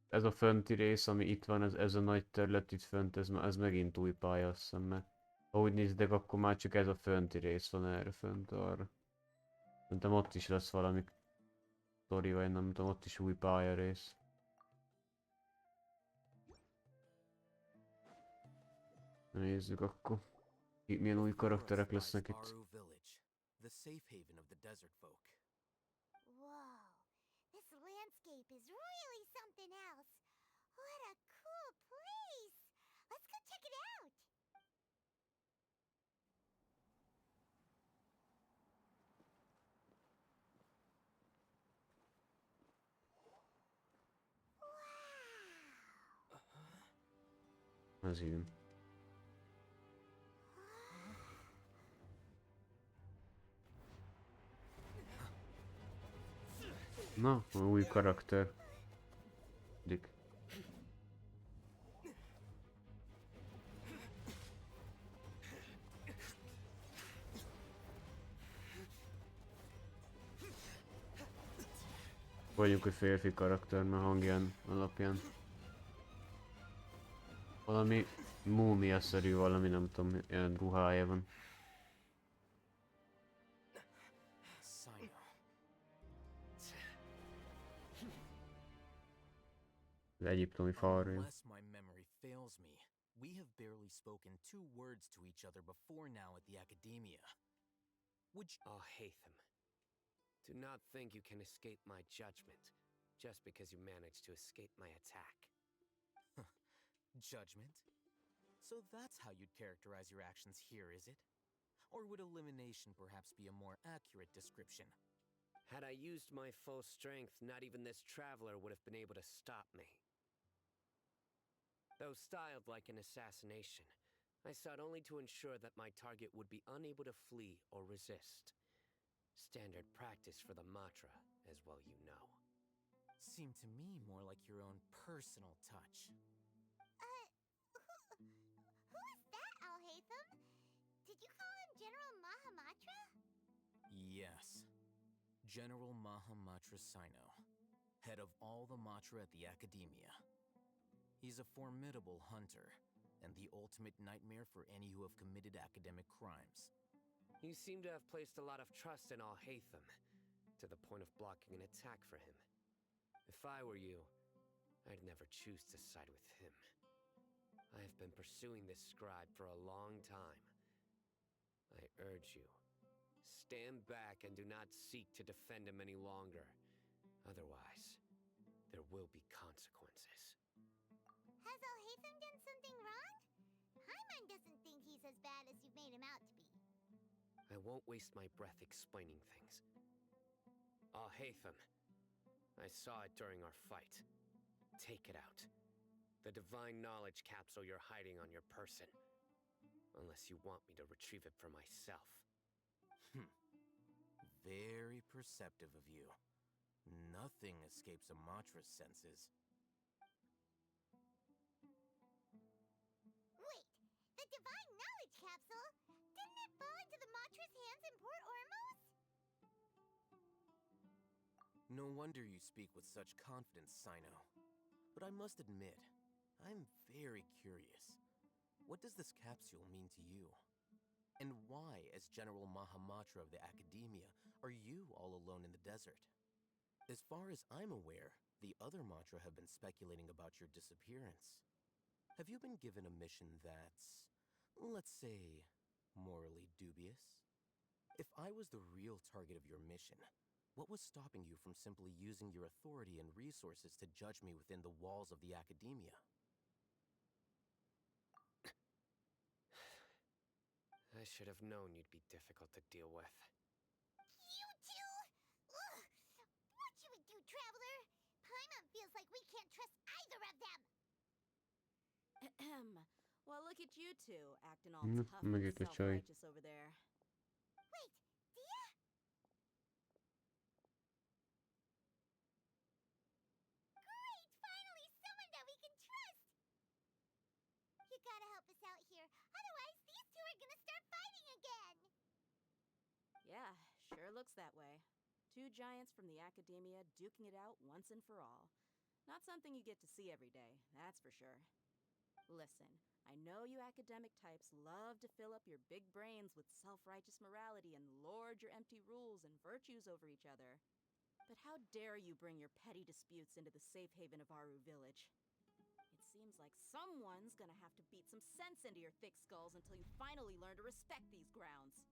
Ez a fönti rész, ami itt van, ez a nagy terület itt fönt, ez megint új pálya, azt hiszem, mert ha úgy nézdek, akkor már csak ez a fönti rész van erre fönt arra. Szerintem ott is lesz valami sztori, vagy nem tudom, ott is új pálya rész. Nézzük akkor, milyen új karakterek lesznek itt. The safe haven of the desert folk. Whoa, this landscape is really something else. What a cool place! Let's go check it out! Wow! Ez ilyen. Na, új karakter. Dick. Vagyunk egy férfi karakter, mert hangján alapján. Valami múmia-szerű, valami nem tudom, ilyen ruhája van. Az egyiptomi falra. Unless my memory fails me, we have barely spoken 2 words to each other before now at the academia. Would you— Oh, Hatham. Do not think you can escape my judgment, just because you managed to escape my attack. Judgment? So that's how you'd characterize your actions here, is it? Or would elimination perhaps be a more accurate description? Had I used my full strength, not even this traveler would have been able to stop me. Though styled like an assassination, I sought only to ensure that my target would be unable to flee or resist. Standard practice for the Matra, as well you know. Seemed to me more like your own personal touch. Who is that, Alhaitham? Did you call him General Mahamatra? Yes. General Mahamatra Sino, head of all the Matra at the Academia. He's a formidable hunter, and the ultimate nightmare for any who have committed academic crimes. You seem to have placed a lot of trust in Alhaitham, to the point of blocking an attack for him. If I were you, I'd never choose to side with him. I have been pursuing this scribe for a long time. I urge you, stand back and do not seek to defend him any longer. Otherwise, there will be consequences. Has Alhaitham done something wrong? Paimon doesn't think he's as bad as you've made him out to be. I won't waste my breath explaining things. Alhaitham, I saw it during our fight. Take it out. The divine knowledge capsule you're hiding on your person. Unless you want me to retrieve it for myself. Very perceptive of you. Nothing escapes a Matra's senses. Wait, the divine knowledge capsule? Didn't it fall into the Matra's hands in Port Ormos? No wonder you speak with such confidence, Sino. But I must admit, I'm very curious. What does this capsule mean to you? And why, as General Mahamatra of the Academia, are you all alone in the desert? As far as I'm aware, the other Matra have been speculating about your disappearance. Have you been given a mission that's, let's say, morally dubious? If I was the real target of your mission, what was stopping you from simply using your authority and resources to judge me within the walls of the Academia? I should have known you'd be difficult to deal with. You two? Ugh! What you would do, Traveler? Paimon feels like we can't trust either of them. Ahem. Well, look at you two, acting all Mm, tough I'm gonna and get the chai. self-righteous over there. Wait, Dia? Great! Finally, someone that we can trust! You gotta help us out here. Otherwise, these two are gonna start fighting again! Yeah, sure looks that way. Two giants from the Academia duking it out once and for all. Not something you get to see every day, that's for sure. Listen, I know you academic types love to fill up your big brains with self-righteous morality and lord your empty rules and virtues over each other. But how dare you bring your petty disputes into the safe haven of Aru Village? It seems like someone's gonna have to beat some sense into your thick skulls until you finally learn to respect these grounds.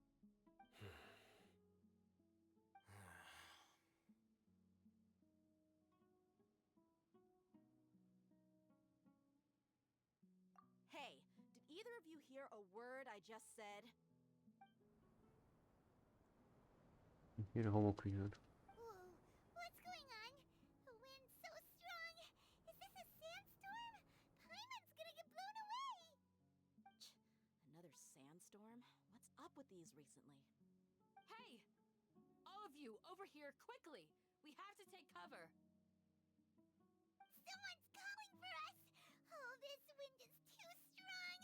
Hey, did either of you hear a word I just said? Jön a homokvinyod. Whoa, what's going on? The wind's so strong. Is this a sandstorm? Paimon's gonna get blown away! Another sandstorm? What's up with these recently? Hey! All of you, over here, quickly! We have to take cover! Someone's calling for us! Oh, this wind is too strong!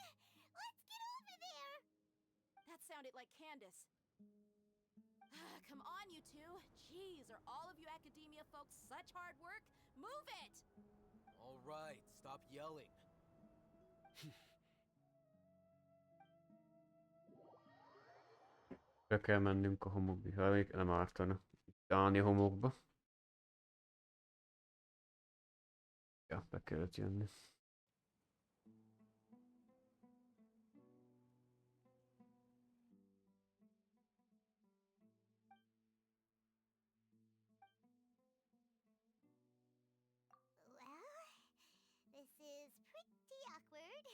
Let's get over there! That sounded like Candace. Come on, you two. Jeez, are all of you Academia folks such hard work? Move it! All right, stop yelling. Be kell mennünk a homokba, ha még nem ártana. Állni a homokba. Ja, be kellett jönni. Well, this is pretty awkward.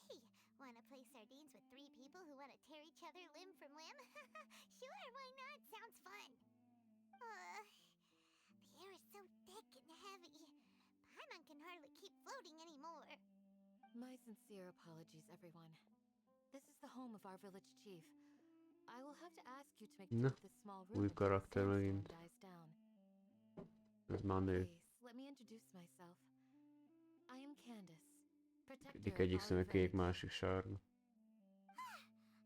Hey, wanna play sardines with three people who wanna tear each other limb from limb? Sure, why not? Sounds fun. The air is so thick and heavy. Paimon can hardly keep floating anymore. sincere apologies, everyone. This is the home of our village chief. I will have to ask you to make do Na, with this small room új until the karakter sandstorm megint. dies down. Ez már nő. Please, let me introduce myself. I am Candace, protector Egyik of egyik our szeme kék, village. másik sárga.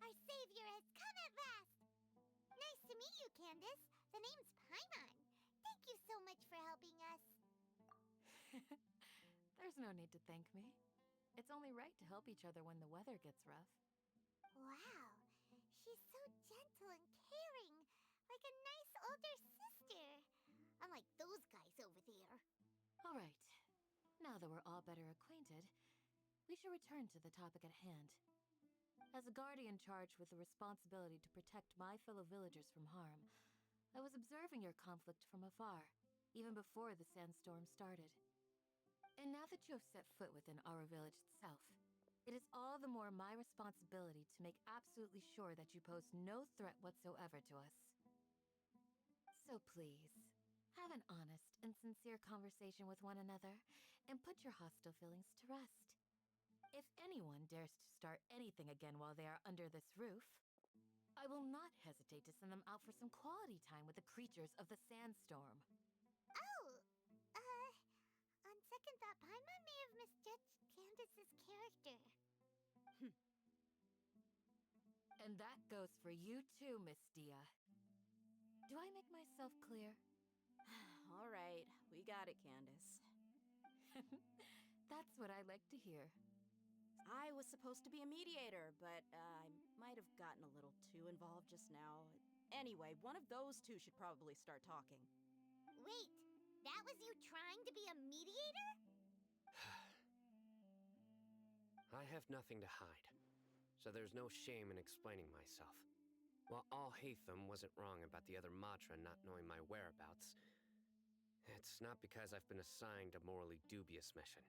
Our savior has come at last! Nice to meet you, Candace. The name's Paimon. Thank you so much for helping us. There's no need to thank me. It's only right to help each other when the weather gets rough. Wow, she's so gentle and caring, like a nice older sister. Unlike those guys over there. All right. Now that we're all better acquainted, we should return to the topic at hand. As a guardian charged with the responsibility to protect my fellow villagers from harm, I was observing your conflict from afar, even before the sandstorm started. And now that you have set foot within our village itself, it is all the more my responsibility to make absolutely sure that you pose no threat whatsoever to us. So please, have an honest and sincere conversation with one another, and put your hostile feelings to rest. If anyone dares to start anything again while they are under this roof, I will not hesitate to send them out for some quality time with the creatures of the sandstorm. Oh, on second thought, Paimon may have misjudged Candace's character. And that goes for you too, Miss Dia. Do I make myself clear? All right, we got it, Candace. That's what I like to hear. I was supposed to be a mediator, but I might have gotten a little too involved just now. Anyway, one of those two should probably start talking. Wait, that was you trying to be a mediator? I have nothing to hide, so there's no shame in explaining myself. While all Hatham wasn't wrong about the other Matra not knowing my whereabouts, it's not because I've been assigned a morally dubious mission.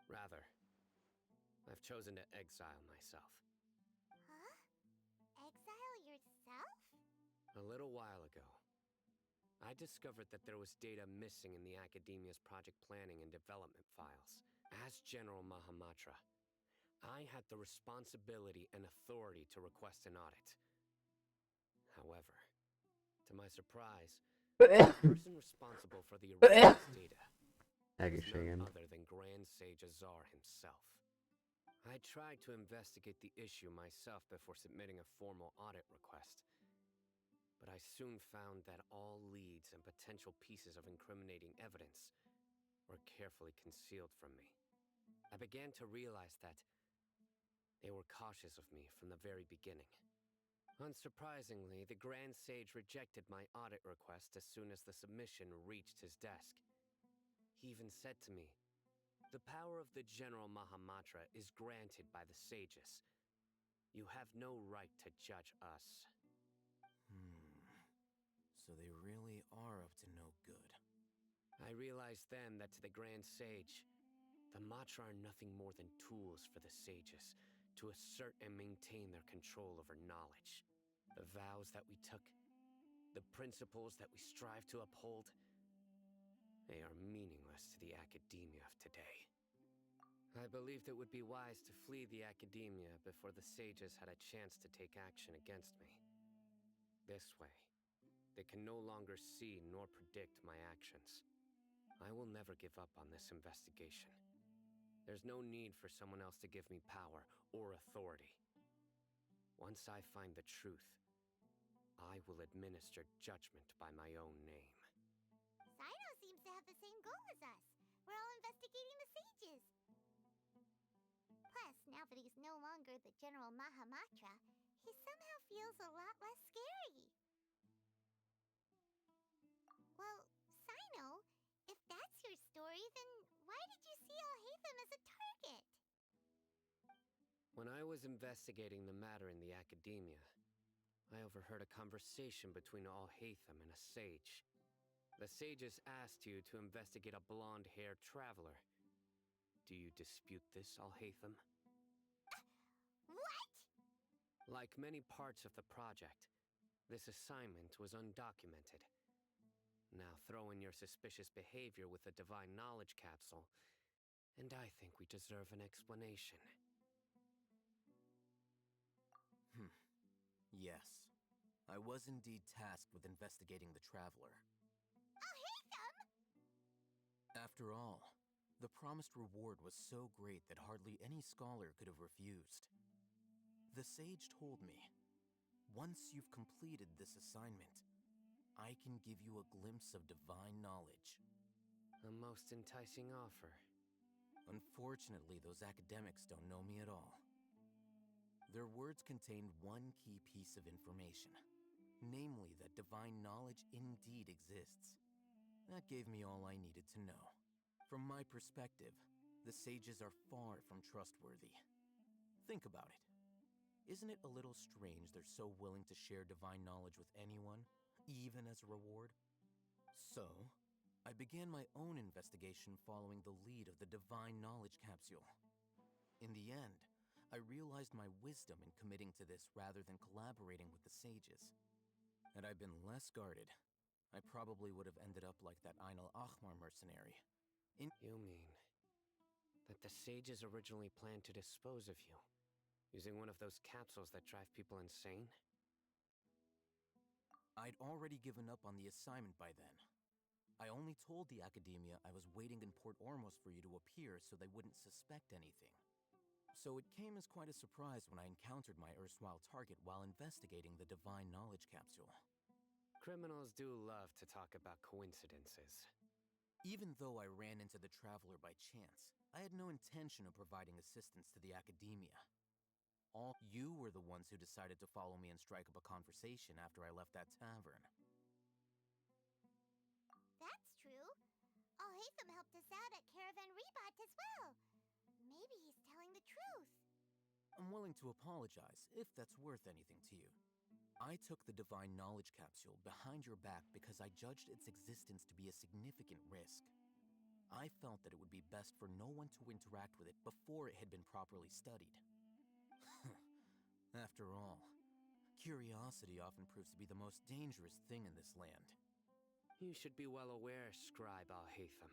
Rather, I've chosen to exile myself. Huh? Exile yourself? A little while ago, I discovered that there was data missing in the Academia's project planning and development files. As General Mahamatra, I had the responsibility and authority to request an audit. However, to my surprise, the person responsible for the erroneous data was none other than Grand Sage Azar himself. I tried to investigate the issue myself before submitting a formal audit request, but I soon found that all leads and potential pieces of incriminating evidence were carefully concealed from me. I began to realize that they were cautious of me from the very beginning. Unsurprisingly, the Grand Sage rejected my audit request as soon as the submission reached his desk. He even said to me, "The power of the General Mahamatra is granted by the sages. You have no right to judge us." So they really are up to no good. I realized then that to the Grand Sage, the Matra are nothing more than tools for the sages to assert and maintain their control over knowledge. The vows that we took, the principles that we strive to uphold, they are meaningless to the Academia of today. I believed it would be wise to flee the Academia before the sages had a chance to take action against me. This way, they can no longer see nor predict my actions. I will never give up on this investigation. There's no need for someone else to give me power or authority. Once I find the truth, I will administer judgment by my own name. Sino seems to have the same goal as us. We're all investigating the sages. Plus, now that he's no longer the General Mahamatra, he somehow feels a lot less scary. Well, Sino, if that's your story, then why did you see Alhaitham as a target? When I was investigating the matter in the Academia, I overheard a conversation between Alhaitham and a sage. The sages asked you to investigate a blonde-haired traveler. Do you dispute this, Alhaitham? What? Like many parts of the project, this assignment was undocumented. Now throw in your suspicious behavior with the Divine Knowledge Capsule, And I think we deserve an explanation. Yes. I was indeed tasked with investigating the Traveler. I'll hate them! After all, the promised reward was so great that hardly any scholar could have refused. The sage told me, once you've completed this assignment, I can give you a glimpse of divine knowledge. A most enticing offer. Unfortunately, those academics don't know me at all. Their words contained one key piece of information, namely that divine knowledge indeed exists. That gave me all I needed to know. From my perspective, the sages are far from trustworthy. Think about it. Isn't it a little strange they're so willing to share divine knowledge with anyone, even as a reward? So, I began my own investigation following the lead of the divine knowledge capsule. In the end, I realized my wisdom in committing to this rather than collaborating with the sages. Had I been less guarded, I probably would have ended up like that Ainul Ahmar mercenary. You mean that the sages originally planned to dispose of you, using one of those capsules that drive people insane? I'd already given up on the assignment by then. I only told the Academia I was waiting in Port Ormos for you to appear so they wouldn't suspect anything. So it came as quite a surprise when I encountered my erstwhile target while investigating the Divine Knowledge Capsule. Criminals do love to talk about coincidences. Even though I ran into the Traveler by chance, I had no intention of providing assistance to the Academia. All you were the ones who decided to follow me and strike up a conversation after I left that tavern. That's true. Alhaitham helped us out at Caravan Rebot as well. Maybe he's telling the truth. I'm willing to apologize, if that's worth anything to you. I took the Divine Knowledge Capsule behind your back because I judged its existence to be a significant risk. I felt that it would be best for no one to interact with it before it had been properly studied. After all, curiosity often proves to be the most dangerous thing in this land. You should be well aware, Scribe Alhaitham,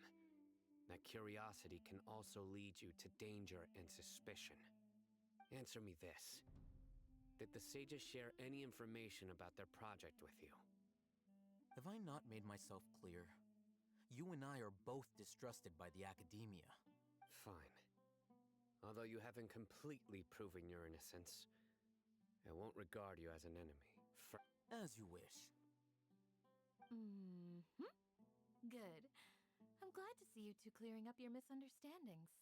that curiosity can also lead you to danger and suspicion. Answer me this. Did the sages share any information about their project with you? Have I not made myself clear? You and I are both distrusted by the Academia. Fine. Although you haven't completely proven your innocence, I won't regard you as an enemy. As you wish. Good. I'm glad to see you two clearing up your misunderstandings.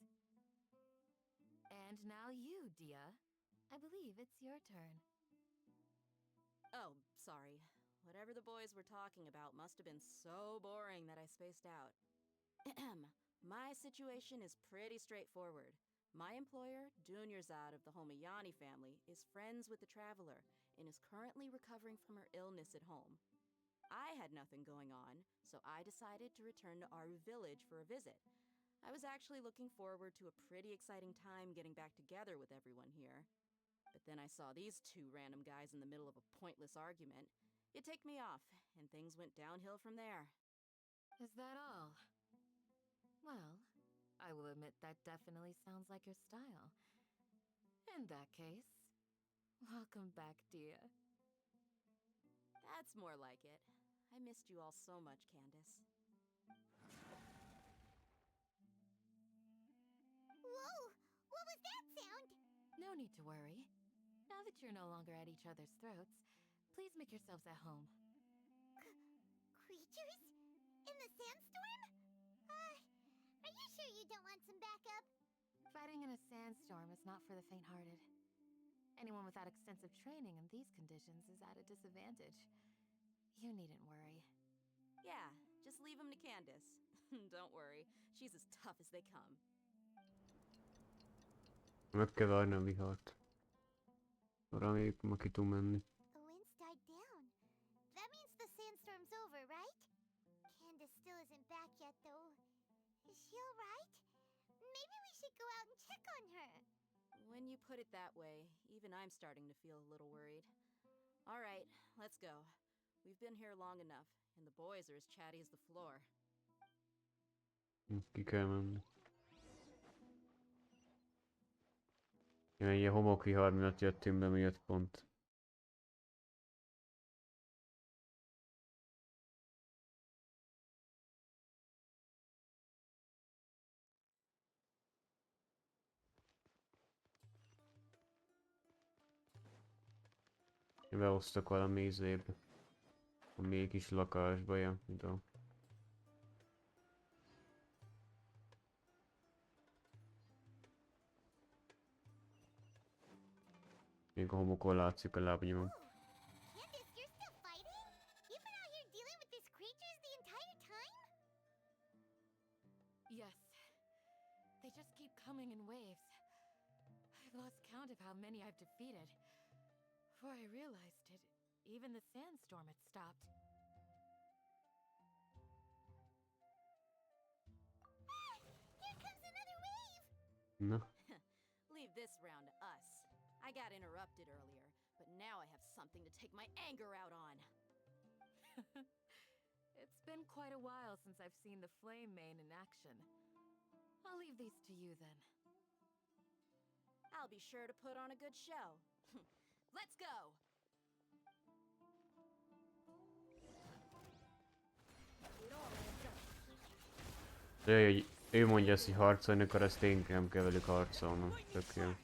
And now you, Dia. I believe it's your turn. Oh, sorry. Whatever the boys were talking about must have been so boring that I spaced out. My situation is pretty straightforward. My employer, Dunyarzad of the Homayani family, is friends with the Traveler and is currently recovering from her illness at home. I had nothing going on, so I decided to return to Aru Village for a visit. I was actually looking forward to a pretty exciting time getting back together with everyone here. But then I saw these two random guys in the middle of a pointless argument. It ticked me off, and things went downhill from there. Is that all? Well, I will admit that definitely sounds like your style. In that case, welcome back, Dia. That's more like it. I missed you all so much, Candace. Whoa! What was that sound? No need to worry. Now that you're no longer at each other's throats, please make yourselves at home. Creatures? In the sandstorm? Are you sure you don't want some backup? Fighting in a sandstorm is not for the faint-hearted. Anyone without extensive training in these conditions is at a disadvantage. You needn't worry. Yeah, just leave him to Candace. Don't worry, she's as tough as they come. Meg kell várni a vihart. Reméljük, ma ki tud menni. The winds died down. That means the sandstorm's over, right? Candace still isn't back yet, though. Is she alright? Maybe we should go out and check on her. When you put it that way, even I'm starting to feel a little worried. All right, let's go. We've been here long enough, and the boys are as chatty as the floor. Ki kell menni. Ja, ilyen homokvihar miatt jöttünk be miatt pont. Behoztak valami izébe. A még kis lakásba, ja, tudom. Még a homokon látszik a lábnyomom. Candace, you're still fighting? You've been out here dealing with these creatures the entire time? Yes. They just keep coming in waves. I've lost count of how many I've defeated. Before I realized it, even the sandstorm had stopped. Here comes another wave! Na, Leave this round to us. I got interrupted earlier, but now I have something to take my anger out on. It's been quite a while since I've seen the flame mane in action. I'll leave these to you then. I'll be sure to put on a good show. Let's go! de hogy ő mondja ezt, hogy harcolni akar, ezt én nem kell velük harcolnom. Tök jó.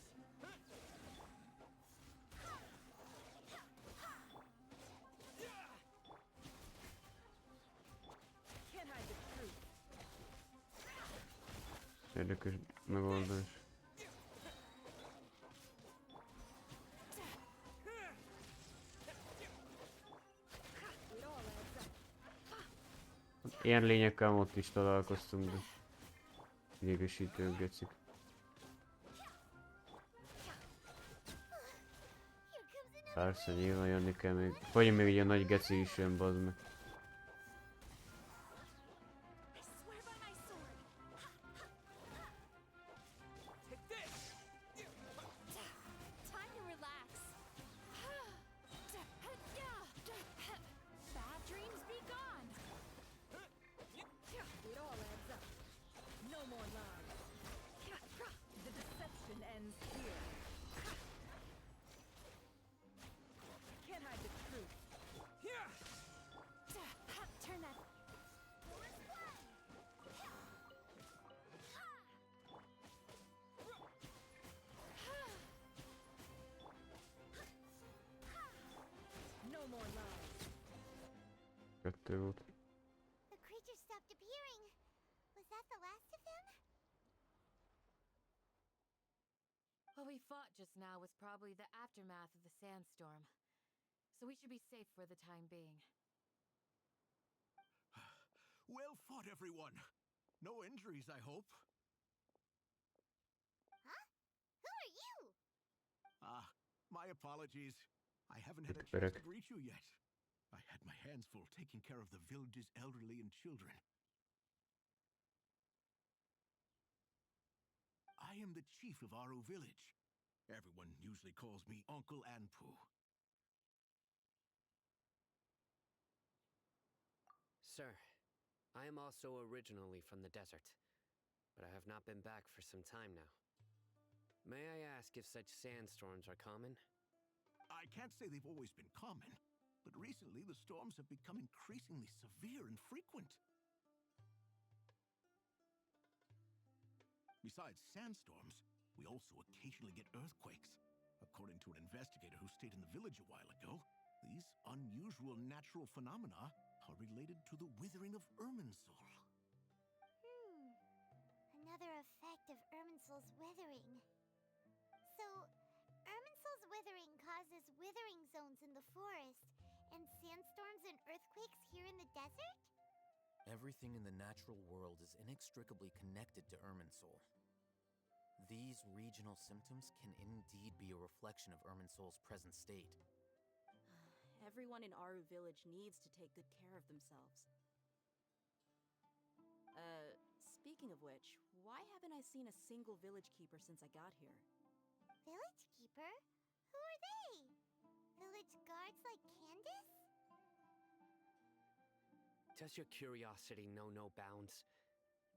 Érdekes megoldás. Ilyen lényekkel ott is találkoztunk, de idegesítők gecik. Persze, nyilván jönni kell még. Vagy még ilyen nagy geci is jön, bazd meg. Time to relax. Bad dreams be gone. It all adds up. No more lies. The deception ends here. Can't hide the truth. Turn that. No more lies. Kettő volt. The creatures stopped appearing. Was that the last of them? What we fought just now was probably the aftermath of the sandstorm. So we should be safe for the time being. Well fought, everyone. No injuries, I hope. Huh? Who are you? Ah, my apologies. I haven't had a chance Correct. to greet you yet. I had my hands full taking care of the village's elderly and children. I am the chief of Aru village. Everyone usually calls me Uncle Anpu. Sir, I am also originally from the desert, but I have not been back for some time now. May I ask if such sandstorms are common? I can't say they've always been common, but recently the storms have become increasingly severe and frequent. Besides sandstorms, we also occasionally get earthquakes. According to an investigator who stayed in the village a while ago, these unusual natural phenomena are related to the withering of Irminsul. Another effect of Irminsul's withering. So, Irminsul's withering causes withering zones in the forest, and sandstorms and earthquakes here in the desert? Everything in the natural world is inextricably connected to Irminsul. These regional symptoms can indeed be a reflection of Irminsul's present state. Everyone in Aru village needs to take good care of themselves. Speaking of which, why haven't I seen a single village keeper since I got here? Village keeper? Who are they? Village guards like Candace? Does your curiosity know no bounds?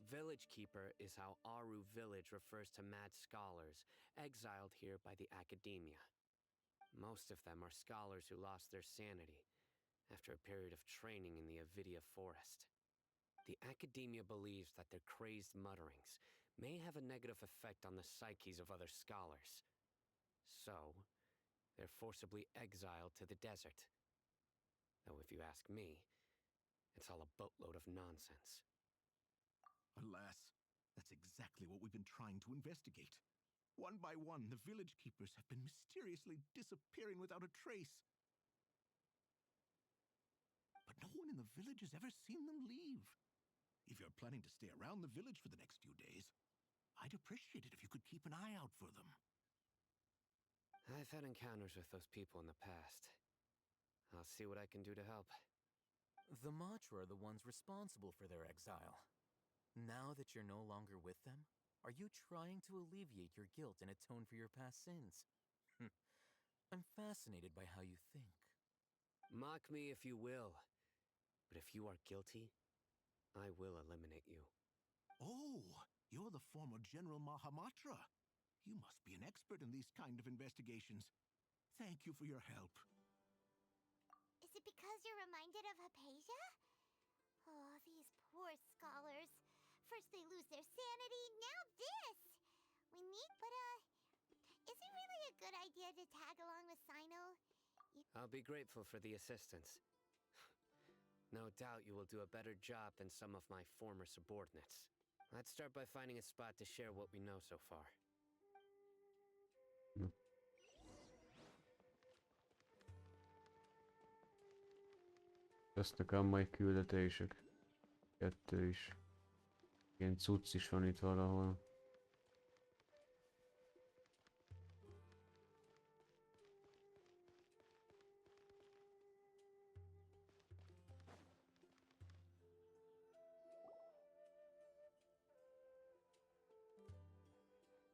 Village Keeper is how Aru Village refers to mad scholars exiled here by the Academia. Most of them are scholars who lost their sanity after a period of training in the Avidia Forest. The Academia believes that their crazed mutterings may have a negative effect on the psyches of other scholars. So, they're forcibly exiled to the desert. Though if you ask me, it's all a boatload of nonsense. Alas, that's exactly what we've been trying to investigate. One by one, the village keepers have been mysteriously disappearing without a trace. But no one in the village has ever seen them leave. If you're planning to stay around the village for the next few days, I'd appreciate it if you could keep an eye out for them. I've had encounters with those people in the past. I'll see what I can do to help. The Matra are the ones responsible for their exile. Now that you're no longer with them, are you trying to alleviate your guilt and atone for your past sins? I'm fascinated by how you think. Mock me if you will, but if you are guilty, I will eliminate you. Oh, you're the former General Mahamatra. You must be an expert in these kind of investigations. Thank you for your help. Is it because you're reminded of Hypatia? Oh, these poor scholars. First they lose their sanity, now this! Is it really a good idea to tag along with Sino? I'll be grateful for the assistance. No doubt you will do a better job than some of my former subordinates. Let's start by finding a spot to share what we know so far. Lesznek ám majd küldetések. 2 is. Ilyen cucc is van itt valahol.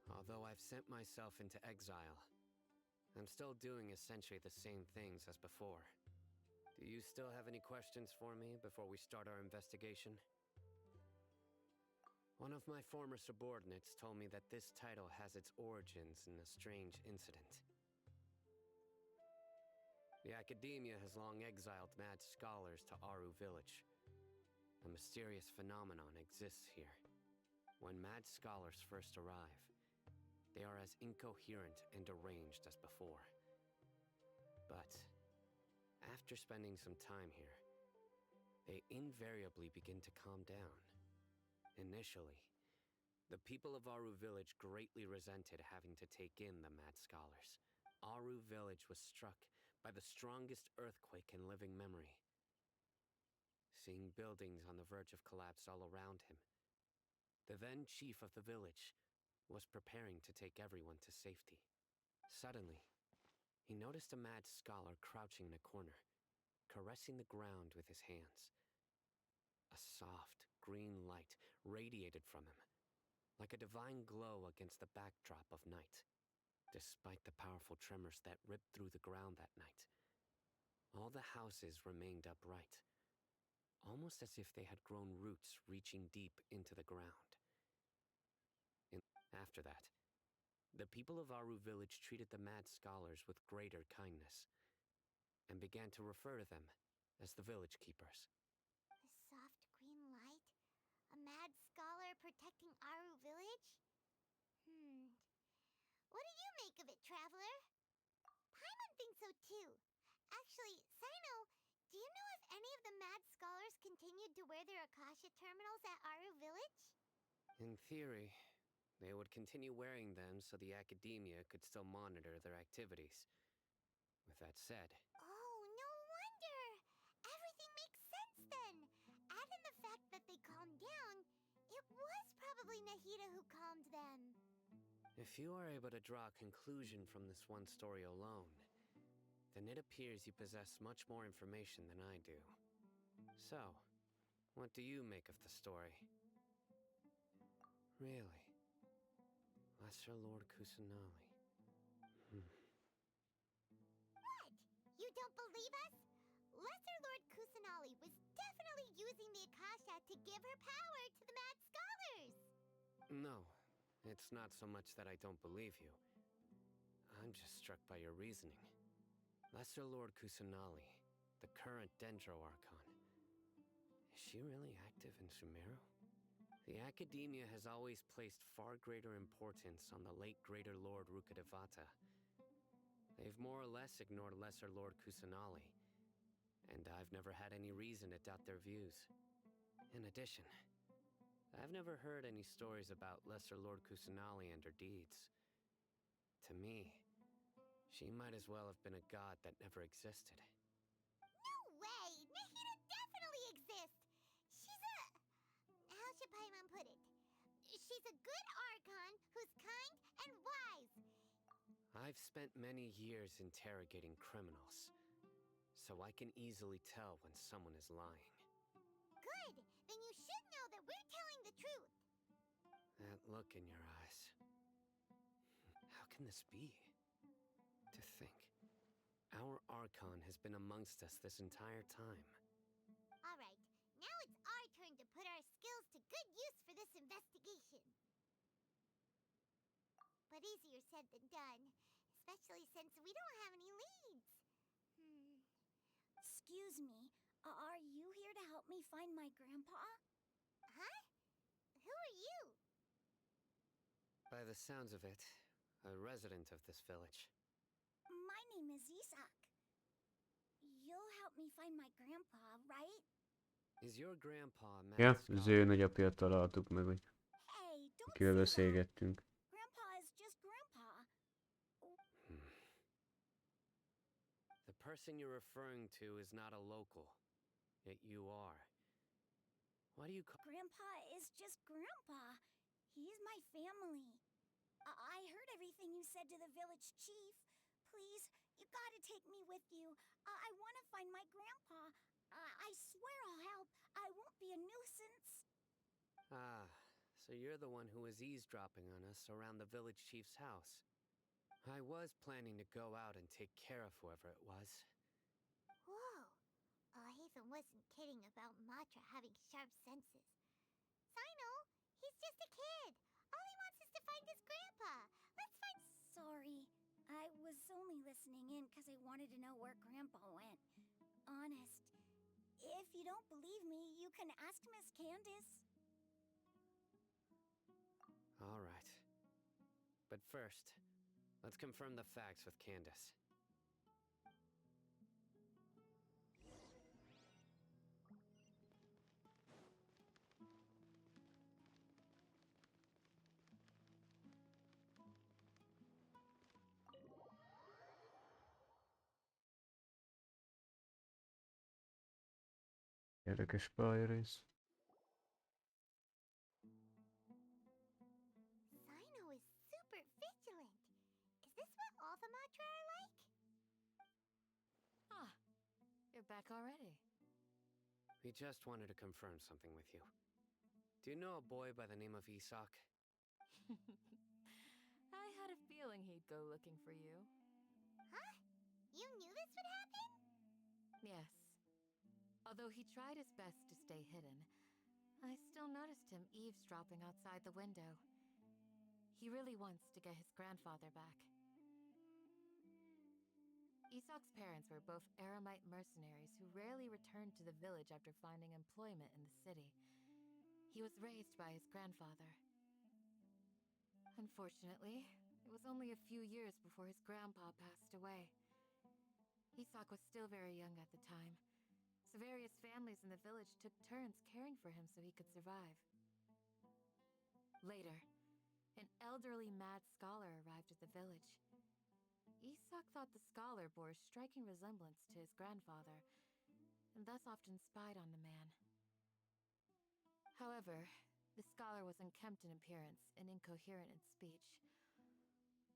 Although I've sent myself into exile, I'm still doing essentially the same things as before. Do you still have any questions for me before we start our investigation? One of my former subordinates told me that this title has its origins in a strange incident. The Academia has long exiled mad scholars to Aru Village. A mysterious phenomenon exists here. When mad scholars first arrive, they are as incoherent and deranged as before. But after spending some time here, they invariably begin to calm down. Initially, the people of Aru Village greatly resented having to take in the mad scholars. Aru Village was struck by the strongest earthquake in living memory. Seeing buildings on the verge of collapse all around him, the then chief of the village was preparing to take everyone to safety. Suddenly, he noticed a mad scholar crouching in a corner, caressing the ground with his hands. A soft, green light radiated from him, like a divine glow against the backdrop of night. Despite the powerful tremors that ripped through the ground that night, all the houses remained upright, almost as if they had grown roots reaching deep into the ground. After that, the people of Aru Village treated the mad scholars with greater kindness, and began to refer to them as the Village Keepers. A soft green light? A mad scholar protecting Aru Village? What do you make of it, Traveler? Paimon thinks so too. Actually, Sino, do you know if any of the mad scholars continued to wear their Akasha terminals at Aru Village? In theory, they would continue wearing them so the Academia could still monitor their activities. With that said... Oh, no wonder! Everything makes sense then! Add in the fact that they calmed down, it was probably Nahida who calmed them. If you are able to draw a conclusion from this one story alone, then it appears you possess much more information than I do. So, what do you make of the story? Really? Lesser Lord Kusanali. What? You don't believe us? Lesser Lord Kusanali was definitely using the Akasha to give her power to the Mad Scholars. No, it's not so much that I don't believe you. I'm just struck by your reasoning. Lesser Lord Kusanali, the current Dendro Archon. Is she really active in Sumeru? The Academia has always placed far greater importance on the late Greater Lord Rukkhadevata. They've more or less ignored Lesser Lord Kusanali, and I've never had any reason to doubt their views. In addition, I've never heard any stories about Lesser Lord Kusanali and her deeds. To me, she might as well have been a god that never existed. No way! Nahida definitely exists! She's a... How should Paimon put it? She's a good Archon who's kind and wise. I've spent many years interrogating criminals, so I can easily tell when someone is lying. Good! Then you should know that we're telling the truth. That look in your eyes. How can this be? To think, our Archon has been amongst us this entire time. Alright, now it's our turn to put our skills to good use for this investigation. But easier said than done, especially since we don't have any leads. Excuse me, are you here to help me find my grandpa? Huh? Who are you? By the sounds of it, a resident of this village. My name is Isak. You'll help me find my grandpa, right? Is your grandpa a mad Ja, scholar? az ő nagyapját találtuk meg, hogy Hey, don't akivel say that. beszélgettünk. Grandpa is just grandpa. The person you're referring to is not a local, yet you are. Why do you call... Grandpa is just grandpa. He's my family. I heard everything you said to the village chief. Please, you gotta take me with you. I want to find my grandpa. I swear I'll help. I won't be a nuisance. Ah, so you're the one who was eavesdropping on us around the village chief's house. I was planning to go out and take care of whoever it was. Whoa. Hatham wasn't kidding about Matra having sharp senses. Sino, he's just a kid. All he wants is to find his grandpa. Let's find... Sorry. I was only listening in because I wanted to know where grandpa went. Honest. If you don't believe me, you can ask Miss Candace. All right. But first, let's confirm the facts with Candace. Érdekes pályarész. Sino is super vigilant. Is this what all the Matra are like? Ah, you're back already. We just wanted to confirm something with you. Do you know a boy by the name of Isak? I had a feeling he'd go looking for you. Huh? You knew this would happen? Yes. Although he tried his best to stay hidden, I still noticed him eavesdropping outside the window. He really wants to get his grandfather back. Isak's parents were both Aramite mercenaries who rarely returned to the village after finding employment in the city. He was raised by his grandfather. Unfortunately, it was only a few years before his grandpa passed away. Isak was still very young at the time, so various families in the village took turns caring for him so he could survive. Later, an elderly mad scholar arrived at the village. Isak thought the scholar bore a striking resemblance to his grandfather, and thus often spied on the man. However, the scholar was unkempt in appearance and incoherent in speech.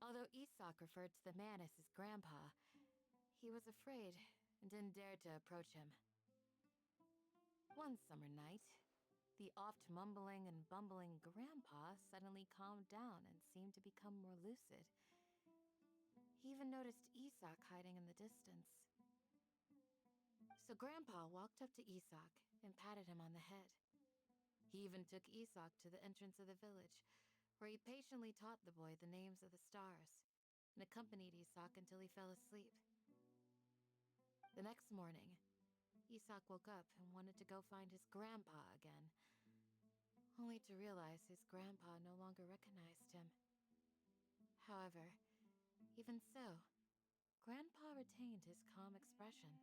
Although Isak referred to the man as his grandpa, he was afraid and didn't dare to approach him. One summer night, the oft mumbling and bumbling grandpa suddenly calmed down and seemed to become more lucid. He even noticed Isak hiding in the distance. So Grandpa walked up to Isak and patted him on the head. He even took Isak to the entrance of the village, where he patiently taught the boy the names of the stars and accompanied Isak until he fell asleep. The next morning, Isak woke up and wanted to go find his grandpa again, only to realize his grandpa no longer recognized him. However, even so, Grandpa retained his calm expression.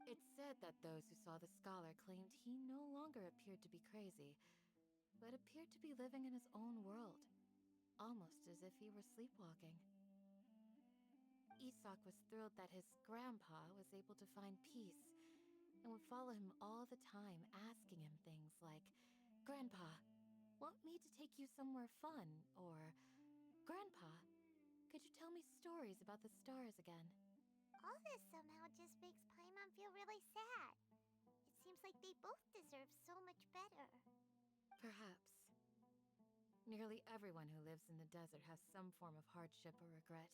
It's said that those who saw the scholar claimed he no longer appeared to be crazy, but appeared to be living in his own world, almost as if he were sleepwalking. Isak was thrilled that his grandpa was able to find peace and would follow him all the time, asking him things like, "Grandpa, want me to take you somewhere fun?" Or, "Grandpa, could you tell me stories about the stars again?" All this somehow just makes Paimon feel really sad. It seems like they both deserve so much better. Perhaps. Nearly everyone who lives in the desert has some form of hardship or regret.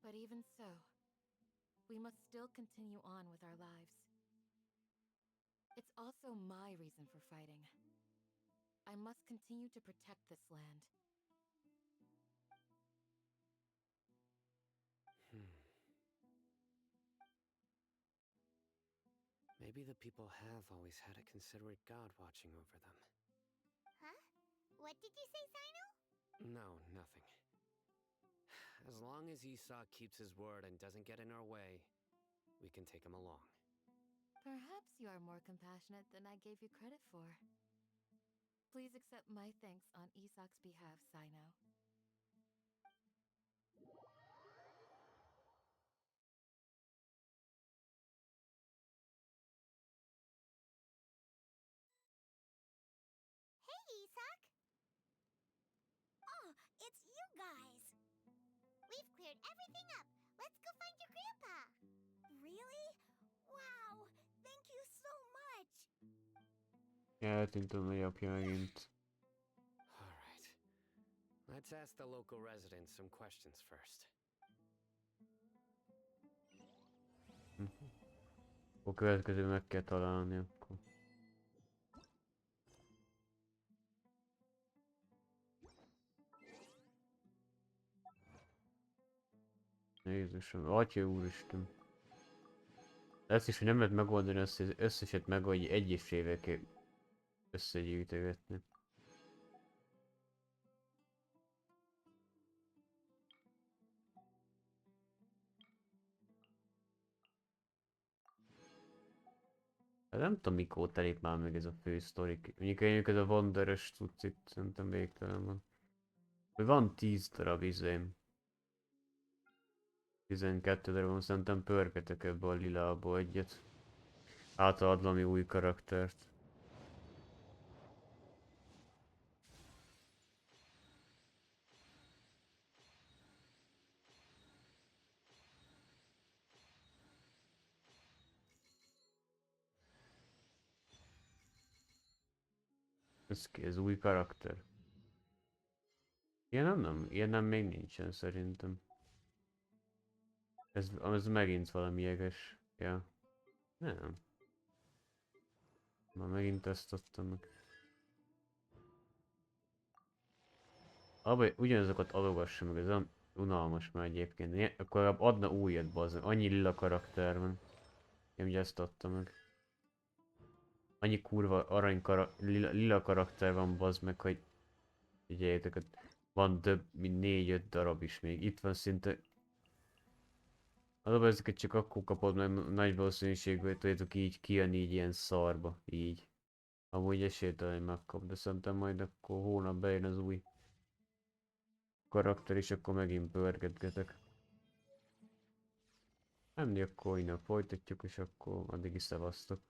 But even so, we must still continue on with our lives. It's also my reason for fighting. I must continue to protect this land. Maybe the people have always had a considerate god watching over them. Huh? What did you say, Sino? No, nothing. As long as Isak keeps his word and doesn't get in our way, we can take him along. Perhaps you are more compassionate than I gave you credit for. Please accept my thanks on Isak's behalf, Sino. Hey, Isak! Oh, it's you guys! We've cleared everything up. Let's go find your grandpa. Really? Wow! Thank you so much! Eltűnt a nagyapja megint. Alright. Let's ask the local residents some questions first. A következő meg kell találni akkor. Jézusom, Atya úristen. Ezt is, hogy nem lehet megoldani, azt az összeset megoldja egyesével kell összegyűjtögetni. Hát nem tudom mikor telik már meg ez a fő sztori. Mondjuk ez a Wanderers cucc itt szerintem végtelen van. Hogy van 10 darab izém. 12 darabon szerintem pörgetek ebbe a lilából egyet. Átad valami új karaktert. Ez ki? Ez új karakter? Ilyen nem még nincsen szerintem. Ez megint valami jeges. Ja. Nem. Már megint ezt adtam meg. Abba ugyanazokat adogassa meg, ez olyan unalmas már egyébként. Akkor adna újat, bazd meg. Annyi lila karakter van. Én ugye ezt adtam meg. Annyi kurva lila karakter van, bazd meg, hogy figyeljétek, van több mint 4-5 darab is még. Itt van szinte. Azonban ezeket csak akkor kapod meg nagy valószínűséggel, tudjátok így kijön így ilyen szarba. Így. Amúgy esélytelen, hogy megkap, de szerintem majd akkor hónap bejön az új karakter, és akkor megint pörgetgetek. Nem, akkor innen folytatjuk, és akkor addig is szevasztok.